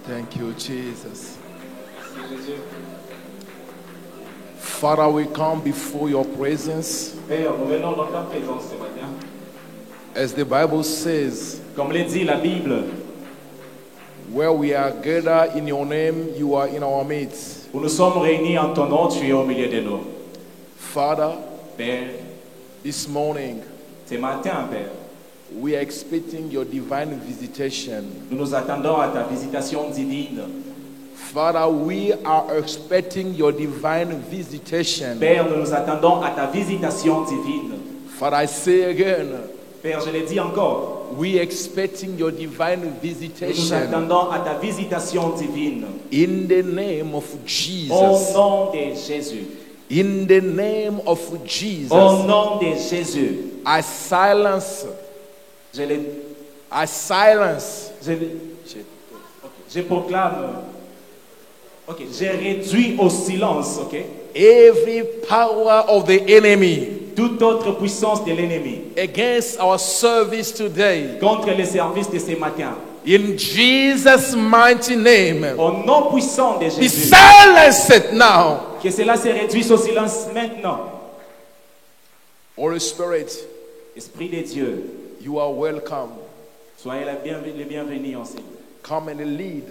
Thank you, Jesus. Father, we come before your presence. Père, nous venons dans ta présence ce matin. As the Bible says, Comme le dit la Bible, where we are gathered in your name, you are in our midst. où nous sommes réunis en ton nom, tu es au milieu de nous. Father, Père, this morning, ce matin, Père, we are expecting your divine visitation. nous nous attendons à ta visitation divine. Father, we are expecting your divine visitation. Père, nous nous attendons à ta visitation divine. Father, I say again, Père, je le dis encore, we are expecting your divine nous nous visitation attendons à ta visitation divine. in the name of Au Jesus. nom de Jésus. In the name of Au Jesus, nom de Jésus. I silence, Je, le, I silence, je proclame. Ok, j'ai réduit au silence, ok, every power of the enemy toute autre puissance de l'ennemi against our service today. contre les services de ce matin. In Jesus' mighty name, Au nom puissant de be Jésus, silenced now. que cela se réduise au silence maintenant. Holy Spirit, Esprit de Dieu, you are welcome. soyez les bienvenus en Seigneur. Come and lead.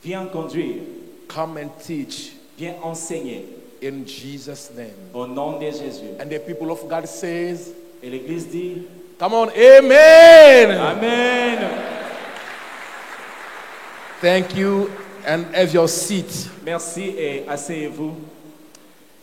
Viens conduire, Come and teach viens enseigner in Jesus' name. au nom de Jésus. And the people of God says, Et l'Église dit, come on, amen. Amen. Thank you, and have your seat. Merci et asseyez-vous.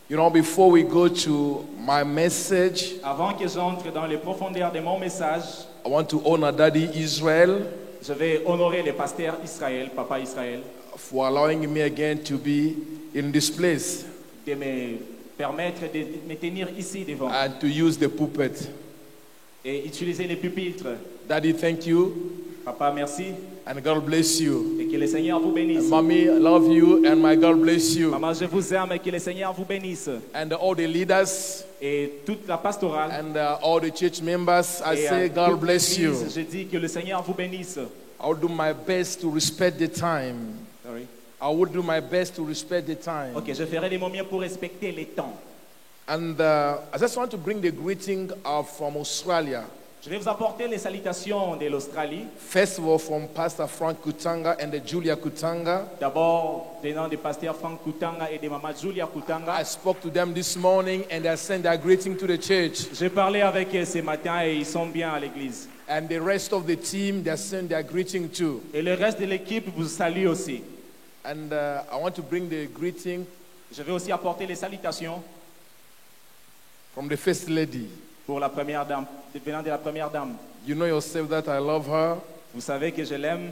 You know, before we go to my message, Avant que j'entre dans les profondeurs de mon message, I want to honor Daddy Israel je vais honorer le pasteur Israël, Papa Israël, for allowing me again to be in this place de me permettre de me tenir ici devant and to use the pulpit. et utiliser les pupitres. Daddy, thank you, Papa, merci and God bless you. et que le Seigneur vous bénisse. Mommy, I love you, and my God bless you. Maman, je vous aime et que le Seigneur vous bénisse. And all the leaders Et toute la pastorale, and all the church members, I et say, à God toute bless you. l'Église, je dis que le Seigneur vous bénisse. I'll do my best to respect the time. Sorry. I will do my best to respect the time. Ok, je ferai de mon mieux pour respecter les temps. And I just want to bring the greeting from Australia. Je vais vous apporter les salutations de l'Australie. First of all, from Pastor Frank Kutanga and Julia Kutanga. D'abord, venant du pasteur Frank Kutanga et de maman Julia Kutanga. I spoke to them this morning and they sent their greeting to the church. J'ai parlé avec eux ce matin et ils sont bien à l'église. And the rest of the team, they sent their greeting too. Et le reste de l'équipe vous salue aussi. And I want to bring the greeting Je vais aussi apporter les salutations from the First Lady. pour la première dame, venant de la première dame. You know yourself that I love her, Vous savez que je l'aime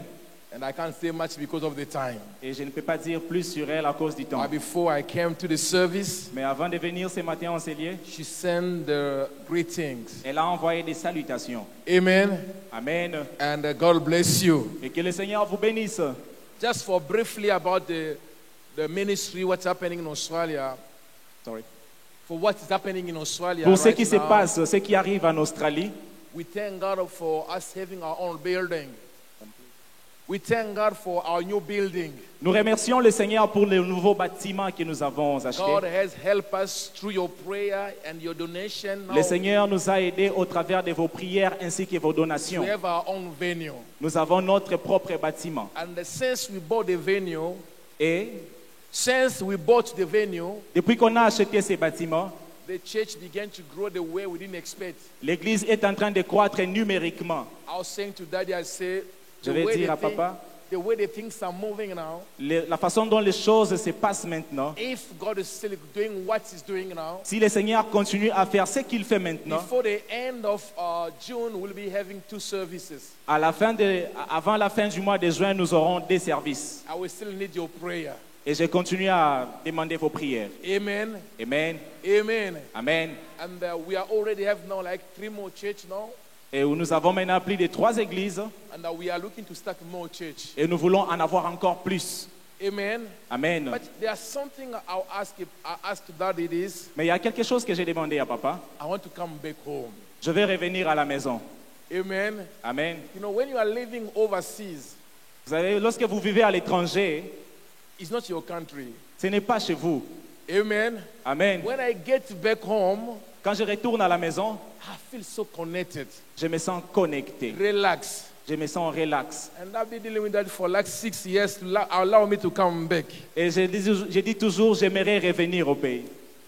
and I can't say much because of the time. et je ne peux pas dire plus sur elle à cause du temps. But before I came to the service, Mais avant de venir ce matin en Célier, she sent the greetings. elle a envoyé des salutations. Amen. Amen. And God bless you. Et que le Seigneur vous bénisse. Just for briefly about the ministry, what's happening in Australia. Sorry. For what is happening in Australia Pour ce right qui se now, passe, ce qui arrive en Australie, we thank God for us having our own building. We thank God for our new building. nous remercions le Seigneur pour le nouveau bâtiment que nous avons acheté. God has helped us through your prayer and your donation. Now Le Seigneur nous a aidés au travers de vos prières ainsi que vos donations. we have our own venue. Nous avons notre propre bâtiment. And since we bought the venue, Et depuis qu'on a acheté ces bâtiments, the church began to grow the way we didn't expect. l'église est en train de croître numériquement. I was saying to Daddy, I said, Je vais dire à papa, the way the things are moving now, la façon dont les choses se passent maintenant, if God is still doing what He's doing now, si le Seigneur continue à faire ce qu'il fait maintenant, before the end of June, we'll be having 2 services. avant la fin du mois de juin, nous aurons 2 services. I will still need your prayer. Et je continue à demander vos prières. Amen. Amen. Amen. Amen. And we are already have now like 3 more church now. Et nous avons maintenant plus de 3 églises. And we are looking to start more church. Et nous voulons en avoir encore plus. Amen. Amen. But there's something I'll ask Daddy this. Mais il y a quelque chose que j'ai demandé à papa. I want to come back home. Je vais revenir à la maison. Amen. Amen. You know, when you are living overseas, Vous savez, lorsque vous vivez à l'étranger, It's not your country. ce n'est pas chez vous. Amen. Amen. When I get back home, Quand je retourne à la maison, I feel so connected, je me sens connecté. relaxed. Je me sens relax. And I've been dealing with that for like 6 years to allow me to come back. Et je dis toujours, j'aimerais revenir au pays.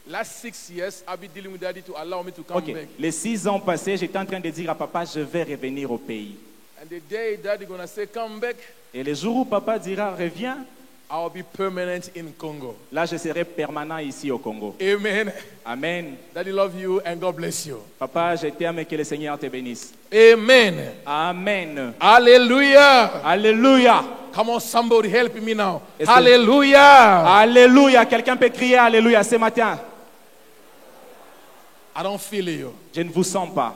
Last 6 years, I've been dealing with daddy to allow me to come Ok. back. Les 6 ans passés, j'étais en train de dire à papa, je vais revenir au pays. And the day daddy gonna say come back, Et le jour où papa dira, reviens, I'll be permanent in Congo. là, je serai permanent ici au Congo. Amen. Amen. Daddy love you and God bless you. Papa, je t'aime et que le Seigneur te bénisse. Amen. Amen. Hallelujah. Alléluia. Come on, somebody help me now. Est-ce que- Hallelujah. Alléluia. Quelqu'un peut crier Alléluia ce matin. I don't feel you. Je ne vous sens pas.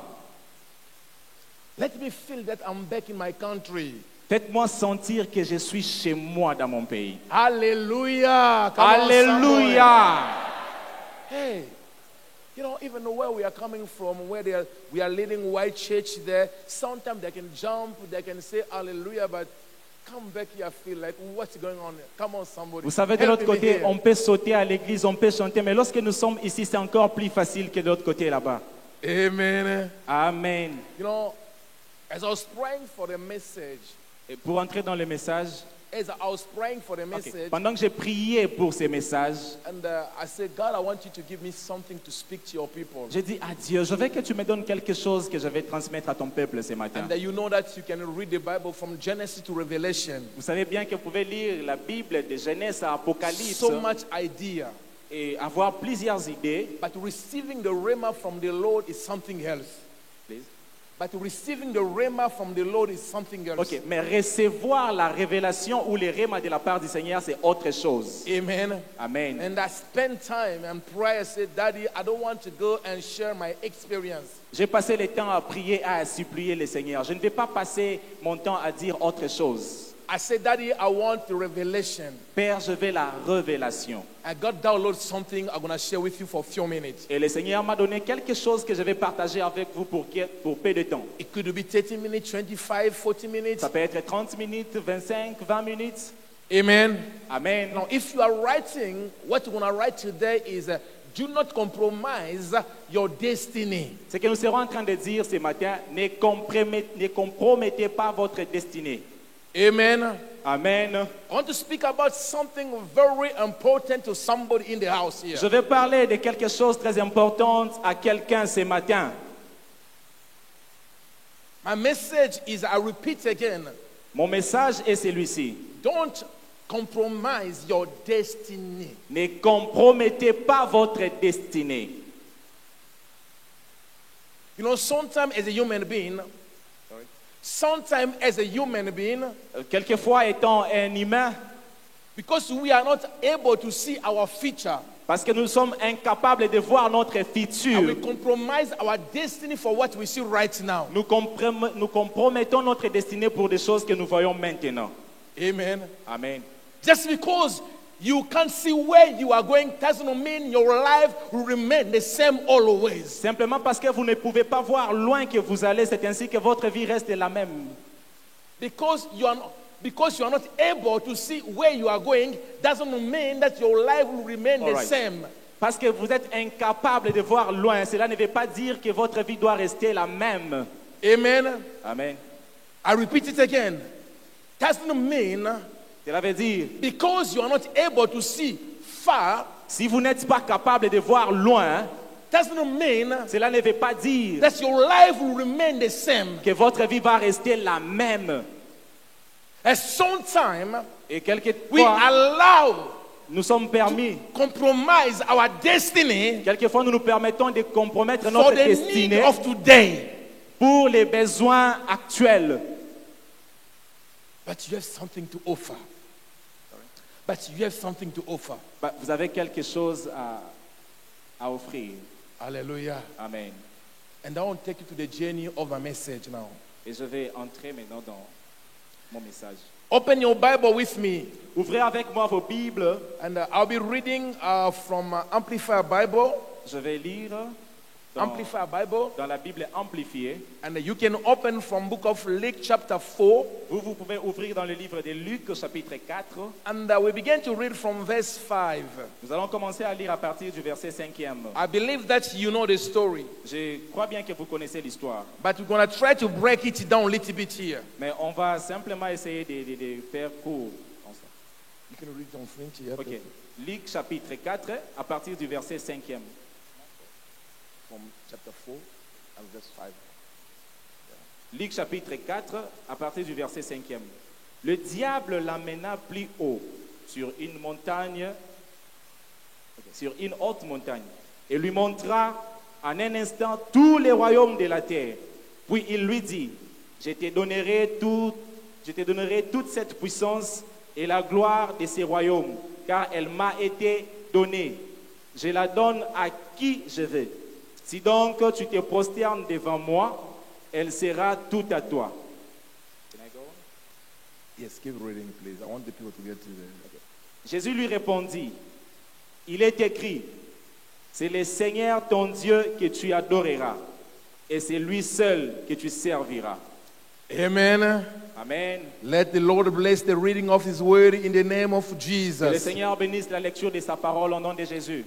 Let me feel that I'm back in my country. Faites-moi sentir que je suis chez moi dans mon pays. Hallelujah. Come on, somebody. Alléluia. Hey, you know, even where we are coming from, we are leading white church there, sometimes they can jump, they can say hallelujah, but come back here, I feel like, what's going on here? Come on, somebody. Vous savez, de Help l'autre me côté, here. on peut sauter à l'église, on peut chanter, mais lorsque nous sommes ici, c'est encore plus facile que de l'autre côté là-bas. Amen. Amen. You know, as I was praying for the message, Et pour entrer dans le message, as I was praying for the ok, message, pendant que j'ai prié pour ces messages, and I said, God, I want you to give me something to speak to your people. j'ai dit à Dieu, je veux que tu me donnes quelque chose que je vais transmettre à ton peuple ce matin. And you know that you can read the Bible from Genesis to Revelation. Vous savez bien que vous pouvez lire la Bible de Genèse à Apocalypse So much idea. et avoir plusieurs idées. But receiving the rhema from the Lord is something else. Please. But receiving the rhema from the Lord is something else. Ok, mais recevoir la révélation ou les rémas de la part du Seigneur, c'est autre chose. Amen. Amen. And I spent time and prayer. I said, Daddy, I don't want to go and share my experience. J'ai passé le temps à prier, à supplier le Seigneur. Je ne vais pas passer mon temps à dire autre chose. I said, Daddy, I want the revelation. Père, je veux la révélation. I got download something I'm going to share with you for a few minutes. Et le Seigneur m'a donné quelque chose que je vais partager avec vous pour peu de temps. It could be 30 minutes, 25, 40 minutes. Ça peut être 30 minutes, 25, 20 minutes. Amen. Amen. Now, if you are writing, what you're going to write today is do not compromise your destiny. Ce que nous serons en train de dire ce matin, ne compromettez pas votre destinée. Amen. Amen. I want to speak about something very important to somebody in the house here. Je vais parler de quelque chose de très important à quelqu'un ce matin. My message is, I repeat again, Mon message est celui-ci. don't compromise your destiny. Ne compromettez pas votre destinée. You know, sometimes as a human being, Quelquefois, étant un humain, because we are not able to see our future, parce que nous sommes incapables de voir notre and we futur, compromise our destiny for what we see right now. nous compromettons notre destinée pour des choses que nous voyons maintenant. Amen. Amen. Just because you can't see where you are going doesn't mean your life will remain the same always. Simplement parce que vous ne pouvez pas voir loin que vous allez, c'est ainsi que votre vie reste la même. Because you are not able to see where you are going doesn't mean that your life will remain All the right. same. Parce que vous êtes incapable de voir loin, cela ne veut pas dire que votre vie doit rester la même. Amen. Amen. I repeat it again. Doesn't mean Cela veut dire, because you are not able to see far, si vous n'êtes pas capable de voir loin, doesn't mean cela ne veut pas dire that your life will remain the same. que votre vie va rester la même. At some time, Et we quelquefois, allow nous sommes permis, compromise our destiny quelquefois nous nous permettons de compromettre for notre the need destinée of today. pour les besoins actuels. But you have something to offer. But you have something to offer. Bah, vous avez quelque chose à offrir. Hallelujah. Amen. And I want to take you to the journey of my message now. Et je vais entrer maintenant dans mon message. Open your Bible with me. Ouvrez avec moi vos Bibles. And I'll be reading from Amplified Bible. Je vais lire Amplified Bible. dans la Bible amplifiée. And you can open from book of Luke chapter 4. Vous pouvez ouvrir dans le livre de Luc, au chapitre 4. And we begin to read from verse 5. Nous allons commencer à lire à partir du verset 5e. I believe that you know the story. Je crois bien que vous connaissez l'histoire. But we're going to try to break it down a little bit here. Mais on va simplement essayer de faire court. You can read it on French here. Ok. Luc, chapitre 4, à partir du verset 5e. From chapter 4 and verse 5. Luc, chapitre 4, à partir du verset 5e. Le diable l'amena plus haut sur une montagne, sur une haute montagne, et lui montra en un instant tous les royaumes de la terre. Puis il lui dit, je te donnerai toute cette puissance et la gloire de ces royaumes, car elle m'a été donnée. Je la donne à qui je veux. Si donc tu te prosternes devant moi, elle sera toute à toi. Can I go on? Yes, keep reading, please. I want the people to get to the... Jésus lui répondit, il est écrit, c'est le Seigneur ton Dieu que tu adoreras, et c'est lui seul que tu serviras. Amen. Amen. Let the Lord bless the reading of His word in the name of Que le Jesus. Seigneur bénisse la lecture de sa parole au nom de Jésus.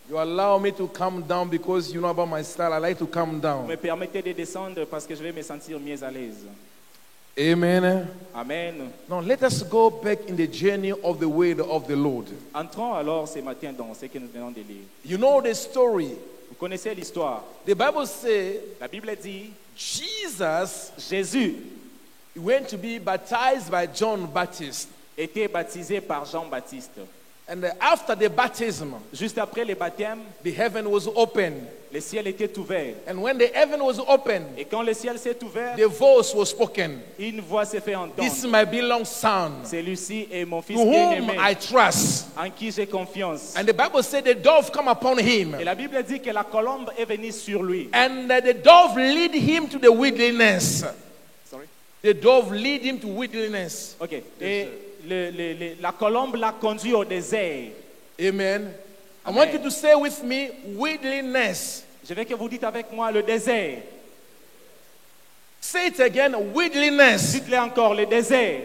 You allow me to come down because you know about my style. I like to come Vous down. me permettez de descendre parce que je vais me sentir mieux à l'aise. Amen. Amen. Now let us go back in the journey of the word of the Lord. Entrons alors ce matin dans ce que nous venons de lire. You know the story. Vous connaissez l'histoire. The Bible says La Bible dit, Jesus Jésus went to be baptized by John Baptist. était baptisé par Jean-Baptiste. And after the baptism, Juste après le baptême, the heaven was open. le ciel était ouvert. And when the heaven was open, Et quand le ciel s'est ouvert, the voice was spoken. une voix s'est fait This is entendre. my beloved son, Celui-ci est mon fils to whom bien-aimé, I trust. en qui j'ai confiance. And the Bible said the dove come upon him. Et la Bible dit que la colombe est venue sur lui. And the dove lead him to the wilderness. Sorry. The dove lead him to wilderness. Ok. Et la colombe l'a conduit au désert. Amen. I Amen. want you to say with me, wilderness. Je veux que vous dites avec moi le désert. Say it again, wilderness. Dites-le encore, le désert.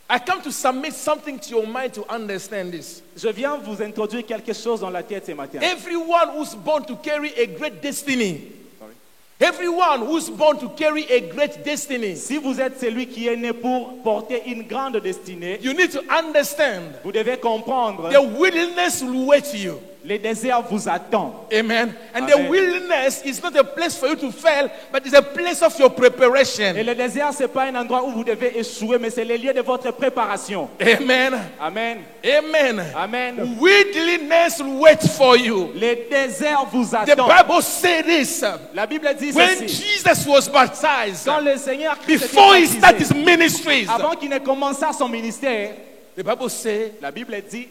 I come to submit something to your mind to understand this. Je viens vous introduire quelque chose dans la tête ce matin. Everyone who's born to carry a great destiny. Sorry. Everyone who's born to carry a great destiny. Si vous êtes celui qui est né pour porter une grande destinée, You need to understand vous devez comprendre, the wilderness will wait you. le désert vous attend. Amen. And Amen. the wilderness is not a place for you to fail, but it's a place of your Et preparation. le désert, ce n'est pas un endroit où vous devez échouer, mais c'est le lieu de votre préparation. Amen. Amen. Amen. Amen. Wilderness will wait for you. Le désert vous The attend. Bible says this. La Bible dit When ceci. Jesus was baptized, Quand le Seigneur Christ était before he started his baptisé, ministries, avant qu'il ne commençât son ministère, the Bible says la Bible dit,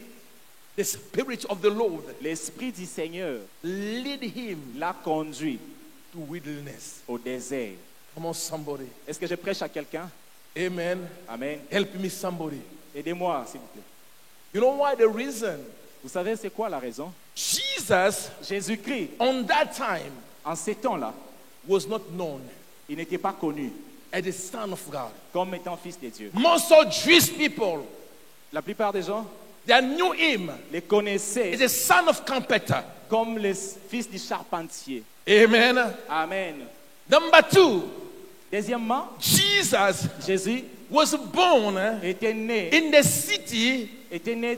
the Spirit of the Lord l'Esprit du Seigneur lead him l'a conduit to wilderness. au désert. Come on, somebody. Est-ce que je prêche à quelqu'un? Amen. Amen. Help me, somebody. Aidez-moi, s'il vous plaît. You know why? The reason? Vous savez c'est quoi la raison? Jesus, Jésus-Christ, on that time, en ces temps-là, was not known il n'était pas connu as the Son of God. comme étant fils de Dieu. Most of Jewish people, La plupart des gens they knew him les connaissaient as the son of carpenter. comme le fils du charpentier. Amen. Amen. Number two, Deuxièmement, Jesus Jésus was born était né in the city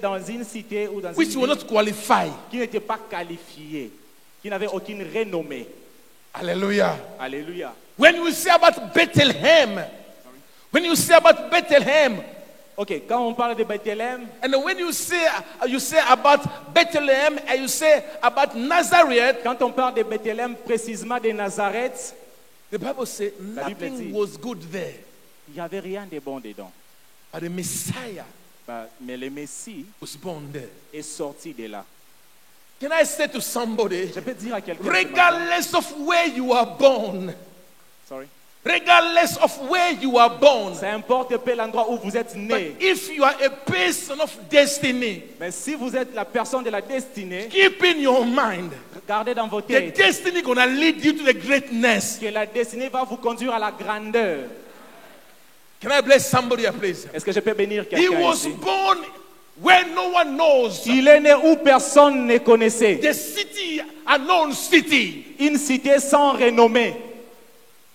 dans une cité ou dans which une were ville not qualified. qui n'était pas qualifiée, qui n'avait aucune renommée. Hallelujah. Alléluia. When you say about Bethlehem, Ok, quand on parle de Bethléem, and when you say about Bethlehem, and you say about Nazareth, quand on parle de Bethléem, précisément de Nazareth, the Bible says La Bible nothing dit- was good there. il n'y avait rien de bon dedans. But the Messiah Mais le Messie was born there. est sorti de là. Can I say to somebody, Je peux dire à quelqu'un, ce matin- regardless of where you are born, Sorry. regardless of where you are born, Ça importe peu l'endroit où vous êtes but né. if you are a person of destiny, Mais si vous êtes la personne de la destinée, keep in your mind Gardez dans vos The têtes destiny gonna lead you to the greatness. que la destinée va vous conduire à la grandeur. Can I bless somebody here, please? Est-ce que je peux bénir He quelqu'un was ici? born where no one knows. Il est né où personne ne connaissait. The city, a known city. Une cité sans renommée.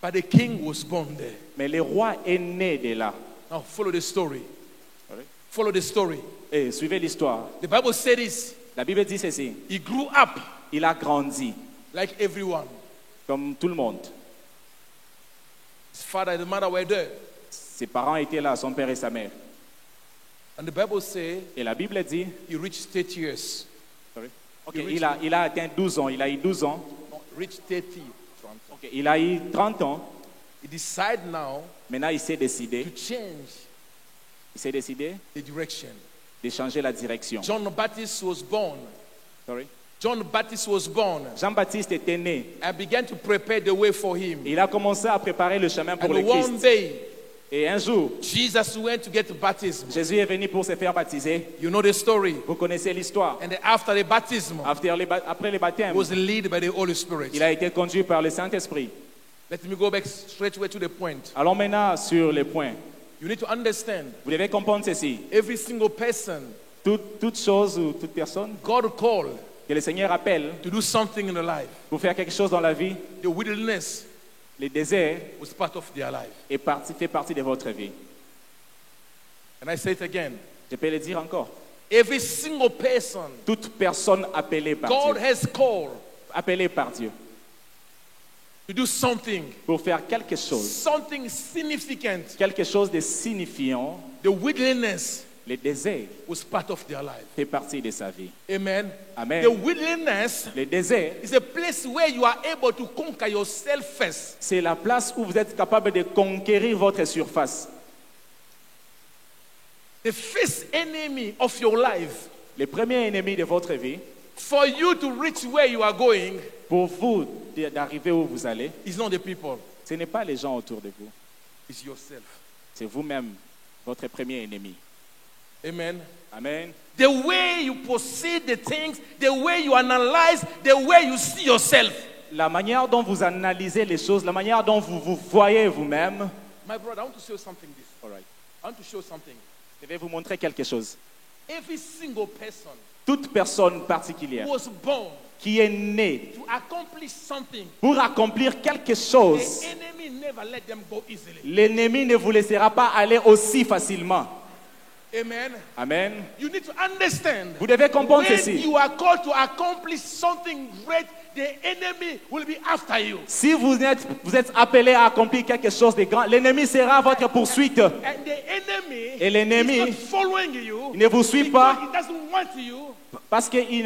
But the king was born there. Mais le roi est né de là. Now follow the story. Oui. Follow the story. Et suivez l'histoire. The Bible said this. La Bible dit ceci. He grew up Il a grandi like everyone. comme tout le monde. His father and the mother were there. Ses parents étaient là, son père et sa mère. And the Bible says Et la Bible dit, he reached 30 years. ok, il a atteint 12 ans, il a eu 12 ans. No, reached 30. Ok, il a eu 30 ans. He decided now Maintenant, il s'est décidé. to change Il s'est décidé the direction. de changer la direction. John the Baptist was born. Sorry. John the Baptist was born. Jean-Baptiste était né. I began to prepare the way for him. Il a commencé à préparer le chemin pour And le one Christ. day, Et un jour, Jesus went to get baptism. Jésus est venu pour se faire baptiser. You know the story. Vous connaissez l'histoire. And then after the baptism, Après le baptême, he was led by the Holy Spirit. il a été conduit par le Saint-Esprit. Let me go back straight away to the point. Allons maintenant sur les points. You need to understand, Vous devez comprendre ceci. every single person Toute chose ou toute personne God called que le Seigneur appelle to do something in their life, pour faire quelque chose dans la vie, the wilderness le désert was part of their life. fait partie de votre vie. And I say it again. Je peux le dire encore. Every single person Toute personne appelée par God Dieu, has called appelée par Dieu to do something, pour faire quelque chose de signifiant, the wilderness le désert was part of their life. fait partie de sa vie. Amen. Amen. The wilderness Le désert, is a place where you are able to conquer yourself first. c'est la place où vous êtes capable de conquérir votre surface. The first enemy of your life, Le premier ennemi de votre vie, for you to reach where you are going, pour vous d'arriver où vous allez, is not the people, ce n'est pas les gens autour de vous, it's yourself. c'est vous-même, votre premier ennemi. Amen. Amen. The way you proceed the things, the way you analyze, the way you see yourself. La manière dont vous analysez les choses, la manière dont vous vous voyez vous-même. My brother, I want to show something this. All right. I want to show something. Je vais vous montrer quelque chose. Every single person Toute personne particulière was born qui est née to accomplish something. pour accomplir quelque The chose, enemy never let them go easily. l'ennemi ne vous laissera pas aller aussi facilement. Amen. Amen. You need to understand. Vous devez comprendre When ceci. you are called to accomplish something great, the enemy will be after you. Si vous êtes appelé à accomplir quelque chose de grand, l'ennemi sera votre poursuite. And the enemy Et l'ennemi, is not following you. il ne vous suit because pas he doesn't want you. parce qu'il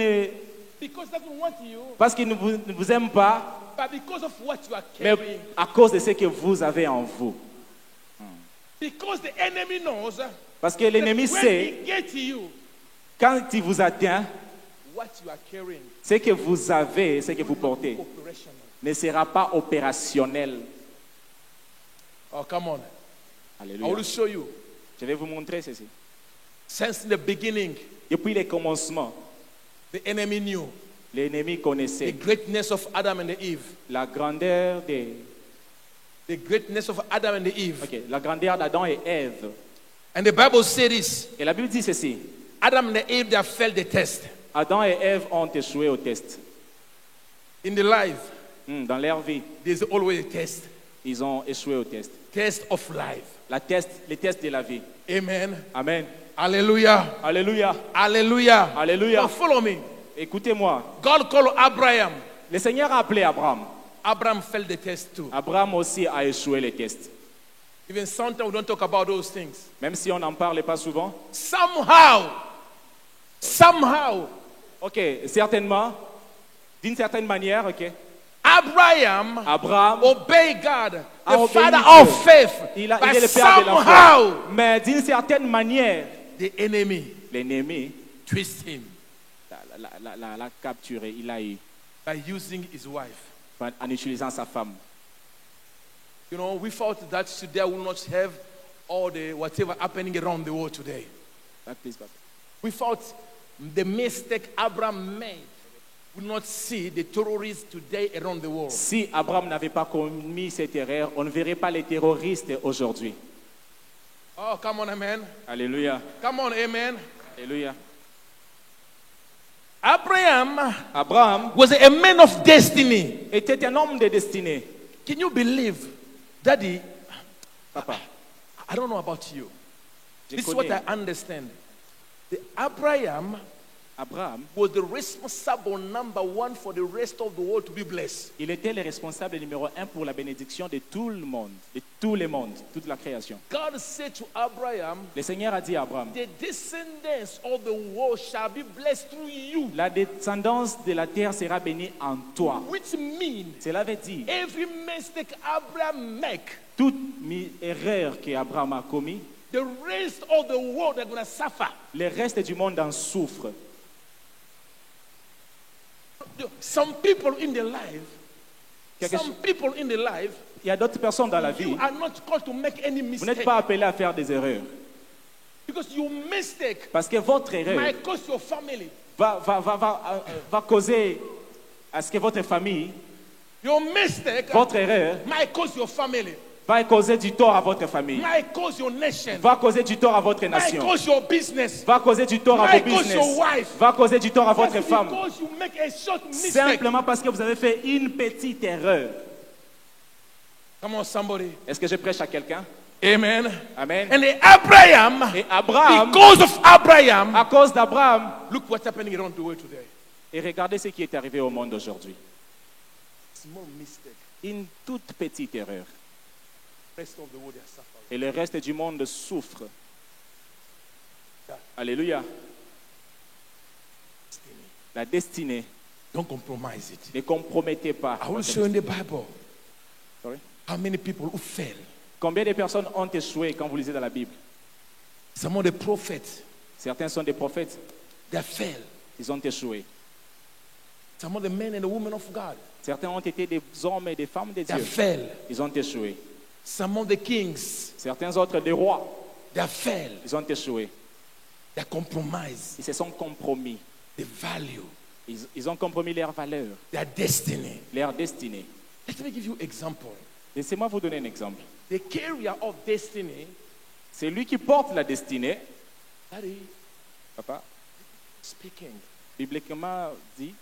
ne, ne vous aime pas, But because of what you are mais carrying. à cause de ce que vous avez en vous. Because the enemy knows Parce que l'ennemi that when sait, he gets you, quand il vous atteint, what you are carrying ce que vous avez, ce que vous portez, operational. ne sera pas opérationnel. Oh, come on. I Alléluia. will show you. Je vais vous montrer ceci. Since the beginning, Depuis les commencements, the enemy knew l'ennemi the connaissait greatness of Adam and Eve. la grandeur The greatness of Adam and Eve. la grandeur d'Adam et Ève. And the Bible says this. Et la Bible dit ceci. Adam and Eve, they failed the test. Adam et Ève ont échoué au test. In the life, Dans leur vie, there's always a test. ils ont échoué au test. Test of life. Les tests de la vie. Amen. Amen. Hallelujah. Alléluia. Hallelujah. Alléluia. Now follow me. Écoutez-moi. God called Abraham. Le Seigneur a appelé Abraham. Abraham failed the test too. Abraham aussi a échoué les tests. Even sometimes we don't talk about those things. Même si on n'en parle pas souvent. Somehow, Ok, certainement. D'une certaine manière, ok. Abraham obeyed God, a the obéi father Dieu. of faith. Il est But le père de la foi. somehow, Mais d'une certaine manière, the enemy l'ennemi twisted him l'a capturé. Il a eu by using his wife. en utilisant sa femme. You know, we thought that today we will not have all the whatever happening around the world today. Back, please, back. We thought the mistake Abraham made would not see the terrorists today around the world. Si Abraham n'avait pas commis cette erreur, on ne verrait pas les terroristes aujourd'hui. Oh, come on, amen. Alléluia. Come on, amen. Alléluia. Abraham was a man of destiny. Était un homme de destinée. Can you believe, Daddy? Papa, I don't know about you. je This is what connais. I understand. Abraham Abraham, was the responsible number one for the rest of the world to be blessed. il était le responsable numéro 1 pour la bénédiction de tout le monde, de tous les mondes, toute la création. God said to Abraham, Le Seigneur a dit à Abraham, the descendants of the world shall be blessed through you. la descendance de la terre sera bénie en toi. Which means Cela veut dire, every mistake Abraham make, toute erreur qu'Abraham a commis, the rest of the world are going to suffer. le reste du monde en souffre. Some people in their life, Quelque some chose- people in their life, Il y a d'autres personnes dans la vie, you are not called to make any vous n'êtes mistake. pas appelés à faire des erreurs. Because your mistake Parce que votre erreur might cost your family. va causer à ce que votre famille, Your mistake votre erreur, might cost your family. va causer du tort à votre famille, Might cause your nation. va causer du tort à votre Might nation, cause your business. va causer du tort à Might vos cause business, your wife. va causer du tort à votre Just femme, because you make a short mistake. simplement parce que vous avez fait une petite erreur. Come on, somebody. Est-ce que je prêche à quelqu'un? Amen. Amen. And Abraham, Et Abraham, because of Abraham, à cause d'Abraham, look what's happening around the world today. et regardez ce qui est arrivé au monde aujourd'hui. Small mistake. Une toute petite erreur. Rest of the world are suffering. Et le reste du monde souffre. Alléluia. La destinée, Don't compromise it. ne compromettez pas. I will show in the Bible Sorry. how many people who fail. Combien de personnes ont échoué quand vous lisez dans la Bible? Some of the prophets, Certains sont des prophètes, they fail. ils ont échoué. Some of the men and the women of God, Certains ont été des hommes et des femmes de they Dieu, fail. ils ont échoué. Some of the kings, Certains autres, des rois, they fail. ils ont échoué. They compromise Ils se sont compromis. the value, Ils ont compromis leur valeur, their destiny. leur destinée. Let me give you example. Laissez-moi vous donner un exemple. The carrier of destiny, C'est lui qui porte la destinée, Daddy, papa, speaking, bibliquement dit,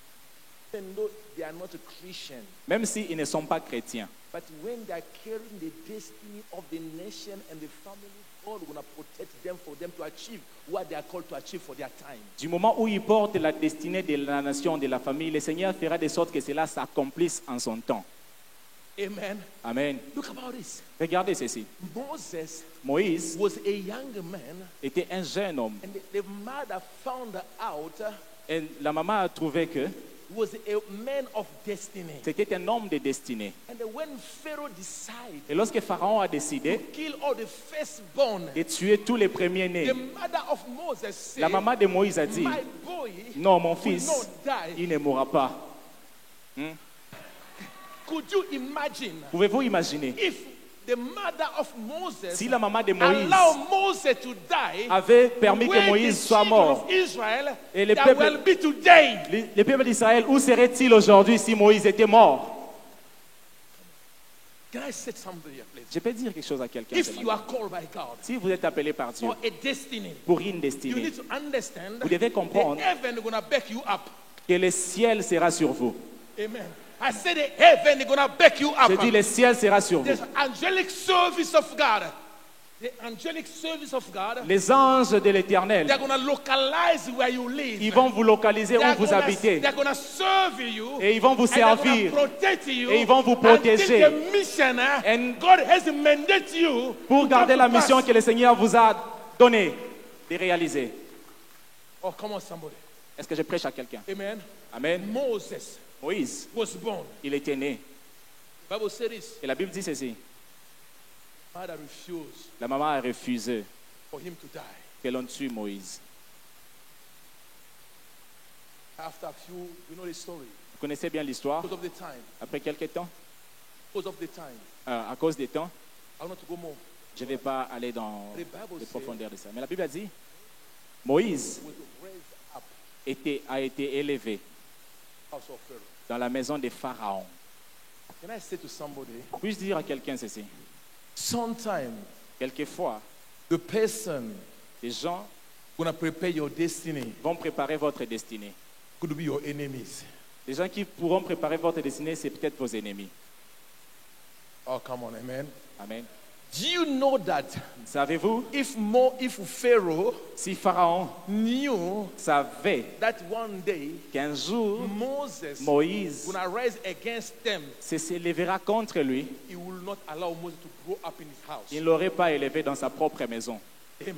even though they are not a Christian, même s'ils ne sont pas chrétiens. but when they are carrying the destiny of the nation and the family, God will protect them for them to achieve what they are called to achieve for their time. Du moment où ils portent la destinée de la nation, de la famille, le Seigneur fera de sorte que cela s'accomplisse en son temps. Amen. Amen. Look about this. Regardez ceci. Moses Moïse was a young man, était un jeune homme. and the mother found out Et la maman a trouvé que was a man of destiny. c'était un homme de destinée. And when Pharaoh decided Et lorsque Pharaon a décidé to kill all the firstborn, de tuer tous les premiers-nés, the mother of Moses said, la maman de Moïse a dit, my boy non, mon will fils, not die. il ne mourra pas. Could you imagine Pouvez-vous imaginer if the mother of Moses si la maman de Moïse allowed Moses to die, avait permis que where Moïse the soit children mort? of Israel Et le that peuple- will be today? Le peuple d'Israël, où serait-il aujourd'hui si Moïse était mort? Can I say something here, please? Je peux dire quelque chose à quelqu'un. If ce you matin. are called by God Si vous êtes appelé par Dieu for a destiny, pour une you destinée, need to understand vous devez comprendre the heaven is going to back you up. que le ciel sera sur vous. Amen. I said the heaven is going to back you up. Je dis le ciel sera sur vous. There's angelic service of God. The angelic service of God, Les anges de l'Éternel, they're going to localize where you live. ils vont vous localiser où vous habitez. They're going to serve you. Et ils vont vous And they're servir. gonna protect you. Et ils vont vous protéger. Until the mission And God has mandated you Pour to garder come la to mission pass. que le Seigneur vous a donnée de réaliser. Oh, come on, somebody. Est-ce que je prêche à quelqu'un? Amen. Amen. Moses Moïse, was born. il était né. The Bible says this. Et la Bible dit ceci. Father refused La maman a refusé for him to die. que l'on tue Moïse. After a few, you know the story. Vous connaissez bien l'histoire. Because of the time. Après quelques temps, Because of the time. à cause des temps, I want to go more. je ne vais pas aller dans The Bible les says profondeurs de ça. Mais la Bible a dit, Moïse was raised up a été élevé house of Pharaoh. dans la maison des pharaons. Can I say to somebody, Puis-je dire à quelqu'un ceci? sometimes Quelquefois, the person les gens gonna prepare your destiny vont préparer votre destinée. could be your enemies. Les gens qui pourront préparer votre destinée, c'est peut-être vos ennemis. Oh, come on, amen. Amen. Do you know that Savez-vous, if Pharaoh si Pharaon knew savait that one day qu'un jour, Moses Moïse gonna rise against them, s'élèvera contre lui, he will not allow Moses to grow up in his house. il ne l'aurait pas élevé dans sa propre maison. Amen.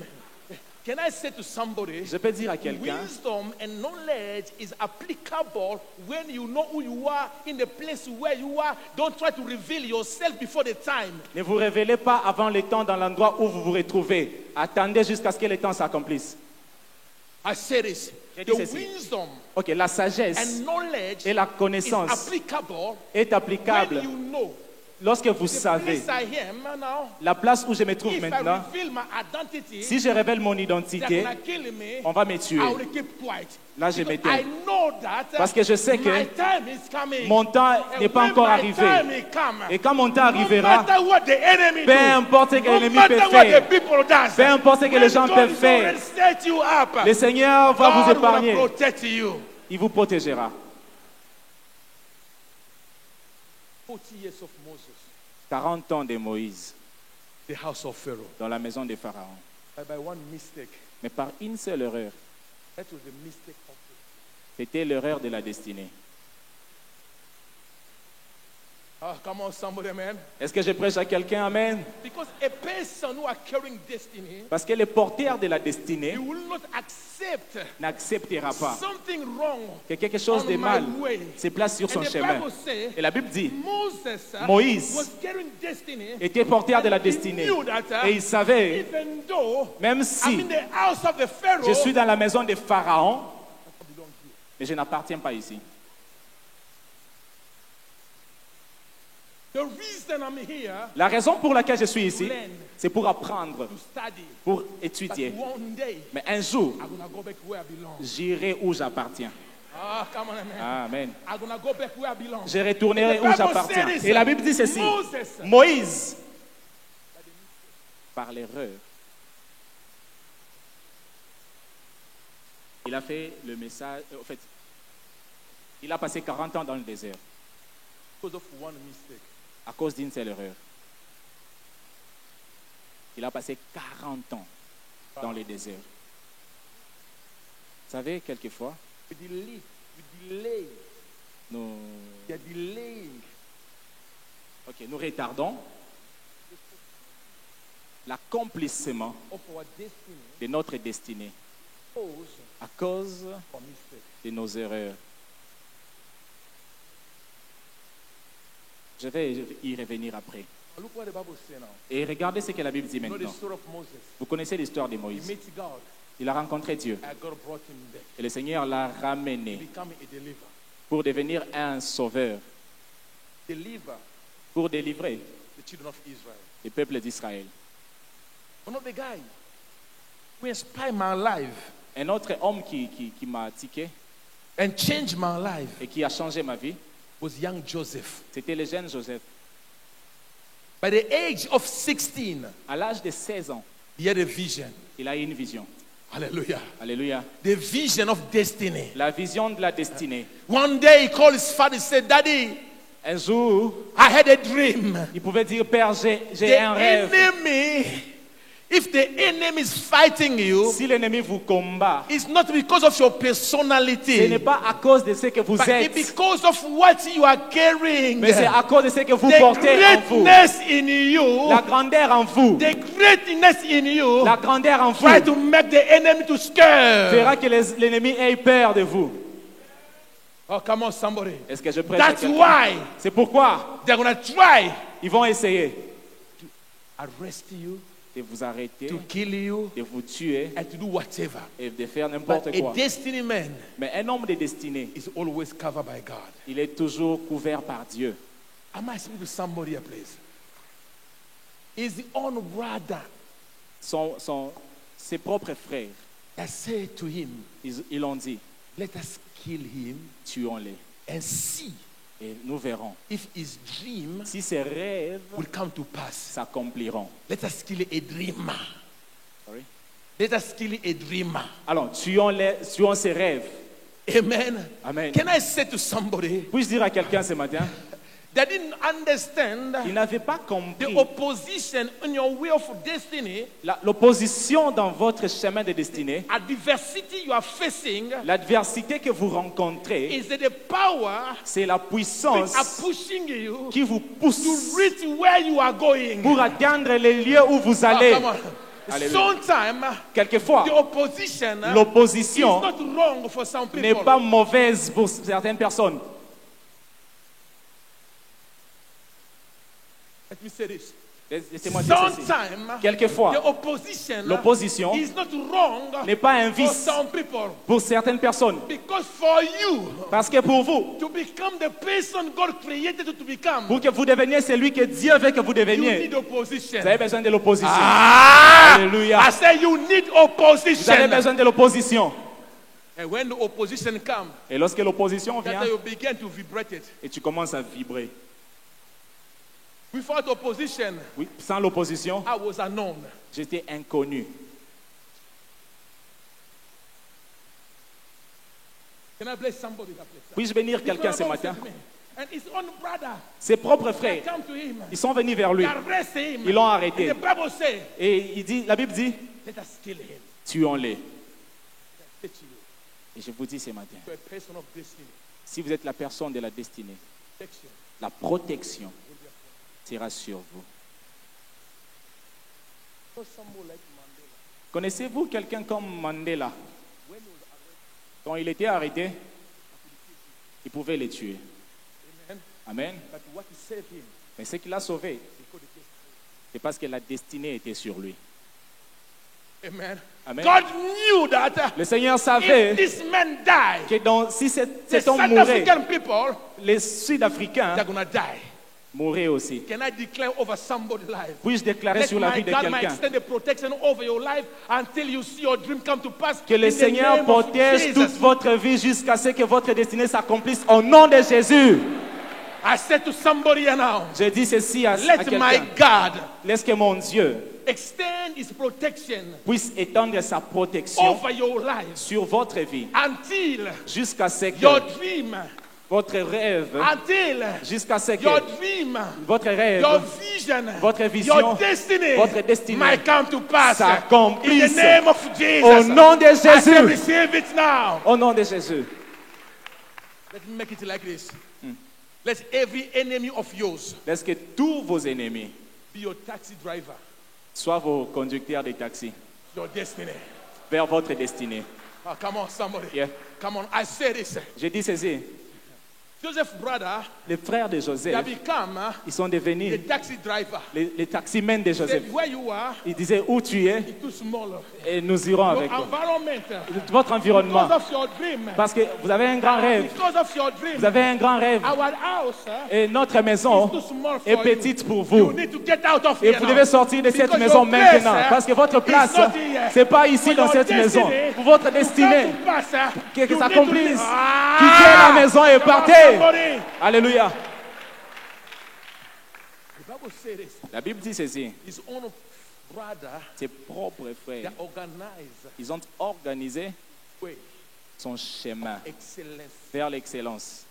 Can I say to somebody, Je peux dire à quelqu'un, wisdom and knowledge is applicable when you know who you are in the place where you are. Don't try to reveal yourself before the time. ne vous révélez pas avant le temps dans l'endroit où vous vous retrouvez. Attendez jusqu'à ce que le temps s'accomplisse. I say this. J'ai dit The ceci. wisdom Ok, la sagesse and knowledge et la is connaissance applicable est applicable when you know lorsque vous the savez place I am now. la place où je me trouve If I maintenant. reveal my identity, Si je révèle mon they're identité, gonna kill me. on va me tuer. I will keep quiet. Là, je Because m'éteins. I know that Parce que je sais que my time is coming. mon temps And n'est pas when encore my arrivé. time is come, Et quand mon temps no arrivera, matter what the enemy peu do, importe ce que no l'ennemi matter peut what faire, the people does, peu importe ce que when les gens God peuvent is faire, already set you up, le Seigneur va vous God épargner. will protect you. Il vous protégera. 40 years of Moses, 40 ans de Moïse the house of Pharaoh. dans la maison des pharaons. By one mistake, Mais par une seule erreur, that was the mistake of c'était l'erreur de la destinée. Oh, come on, somebody, man. Est-ce que je prêche à quelqu'un? Amen. Because a person who are carrying destiny, Parce que le porteur de la he destinée will not accept n'acceptera pas something wrong que quelque chose on de my mal way. se place sur son And the chemin. Bible says, Et la Bible dit, Moses Moïse was carrying destiny, était porteur de la he destinée. knew that, Et il savait, even though même I'm si in the house of the Pharaoh, je suis dans la maison des pharaons, I belong here. mais je n'appartiens pas ici. The reason I'm here La raison pour laquelle je suis ici, learn, c'est pour apprendre, to study, pour but étudier. one day Mais un jour, I'm gonna go back where I belong. j'irai où j'appartiens. Ah, come on, man. Amen. I'm gonna go back where I belong. Je retournerai The où Bible j'appartiens. says, Et la Bible dit ceci. Moses, Moïse, par l'erreur, il a fait le message. En fait, il a passé 40 ans dans le désert because of one mistake, à cause d'une seule erreur. Il a passé 40 ans dans le désert. Vous savez, quelquefois, we delay, nous, we are delaying nous retardons l'accomplissement of our destiny de notre destinée because à cause of mistake. de nos erreurs. Je vais y revenir après. Look what the Bible says now. Et regardez ce que la Bible dit You know the maintenant. story of Moses. Vous connaissez l'histoire de He Moïse. met God, Il a rencontré Dieu and God brought him back. et le Seigneur l'a He ramené became a deliverer. pour devenir un sauveur, Deliver pour délivrer the children of Israel. le peuple d'Israël. One of the guys who inspired my life Un autre homme qui m'a tiqué and changed my life et qui a changé ma vie, was young Joseph. c'était le jeune Joseph. By the age of 16, À l'âge de 16 ans, he had a vision. il a eu une vision. Hallelujah. Alléluia. The vision of destiny. La vision de la destinée. One day he called his father and said, Daddy, Un jour, I had a dream. il pouvait dire, Père, j'ai The un rêve. enemy, if the enemy is fighting you, Si l'ennemi vous combat, it's not because of your ce personality, n'est pas à cause de ce que vous but it's êtes, because of what you are carrying. mais c'est à cause de ce que vous The portez en vous. greatness in you, La grandeur en vous, the greatness in you, la grandeur en vous try to make the enemy to scare. fera que l'ennemi ait peur de vous. Oh, come on, somebody. Est-ce que je prêche à That's quelqu'un? why C'est pourquoi they're going to try ils vont essayer arrest you, de vous arrêter, to kill you, de vous tuer and to do whatever. et de faire But n'importe a quoi. destiny man Mais un homme de destinée, is always covered by God. il est toujours couvert par Dieu. Am I speaking to somebody here, please? His own brother Ses propres frères, that said to him, ils l'ont dit, let us kill him tuons-les. and see Et nous verrons if his dream si ces rêves will come to pass. s'accompliront. Let us kill a dreamer. Sorry. Let us kill a dreamer. Alors, tuons ces rêves. Amen. Amen. Can I say to somebody Puis-je dire à quelqu'un ce matin, that didn't understand il n'avait pas the compris opposition in your way of destiny, l'opposition dans votre chemin de destinée, adversity you are facing, l'adversité que vous rencontrez, is that the power c'est la which puissance are pushing you qui vous pousse to reach where you are going. pour atteindre les lieux où vous Ah, allez. come on. Alléluia. Sometimes Quelquefois, the opposition is l'opposition not wrong for some n'est people. pas mauvaise pour certaines personnes. Let me say this. Laissez-moi dire ceci. Sometimes Quelquefois, the opposition l'opposition is not wrong n'est pas un for vice some people. pour certaines personnes. Because for you Parce que pour vous, to become the person God created you to become, pour que vous deveniez celui que Dieu veut que vous you deveniez, need opposition. vous avez besoin de l'opposition. Ah! Alléluia. I say you need Vous avez opposition. besoin de l'opposition. And when the opposition comes, Et lorsque l'opposition vient, that you begin to vibrate it. et tu commences à vibrer. Without opposition, Oui, sans l'opposition, I was unknown. j'étais inconnu. Can I bless somebody? Puis-je bénir quelqu'un ce matin? And his own brother, Ses propres they frères, come to him. ils sont venus vers lui. They arrest him. Ils l'ont And arrêté. the Bible says, Et il dit, la Bible dit, let us kill him. tuons-les. Teach you Et je vous dis ce matin, to a person of destiny. si vous êtes la personne de la destinée, Protection. la protection sera sur vous. So someone like Mandela, Connaissez-vous quelqu'un comme Mandela? Quand il était arrêté, il pouvait les tuer. amen, Amen. but what he saved him, Mais ce qui l'a sauvé, because it c'est parce que la destinée était sur lui. is- amen. Amen. God knew that Le Seigneur if savait this man died, que si the cet homme South mourait, African people, les Sud-Africains they're going to die. mourraient aussi. Can I declare over somebody's life? Puis-je déclarer Let sur la my vie de God my quelqu'un extended protection over your life until you see your dream come to pass. que le in the Seigneur name of protège toute Jesus. votre vie jusqu'à ce que votre destinée s'accomplisse au nom de Jésus. I said to somebody here now, Je dis ceci à let my quelqu'un. God Laisse que mon Dieu extend his protection puisse étendre sa protection over your life sur votre vie until jusqu'à ce your que dream, votre rêve, until jusqu'à ce your que dream, votre rêve, your vision, votre vision, your destiny votre destinée might come to pass. In s'accomplisse the name of Jesus. au nom de I say Jésus. receive it now. Au nom de Jésus. Let me make it like this. Let every enemy of yours Laisse que tous vos ennemis be your taxi driver, soient vos conducteurs de taxi your destiny. vers votre destinée. Oh, come on, somebody. Yeah. Come on. I say this. Je dis ceci. Joseph's brother, Les frères de they Joseph, have become ils sont the devenus taxi driver. les taximens de Say, Joseph. where you are, Ils disaient où tu es it's too small. et nous irons Your avec toi. environment, Votre environnement. because of your dream, Parce que vous avez un grand rêve. because of your dream, Vous avez un grand rêve. our house Et notre maison is too small for est petite pour you. vous. You need to get out of Et here vous now. devez sortir de cette Because maison your place, maintenant. Parce que votre place, is not here. c'est pas ici For dans your cette destiny maison. Pour votre to come destinée, to pass, que you ça need to s'accomplisse. live. Quittez la maison et Come on, partez. somebody. Alléluia. The Bible says this. La Bible dit ceci. His own brother, Ses propres they frères, organize ils ont organisé way, son chemin excellence. vers l'excellence.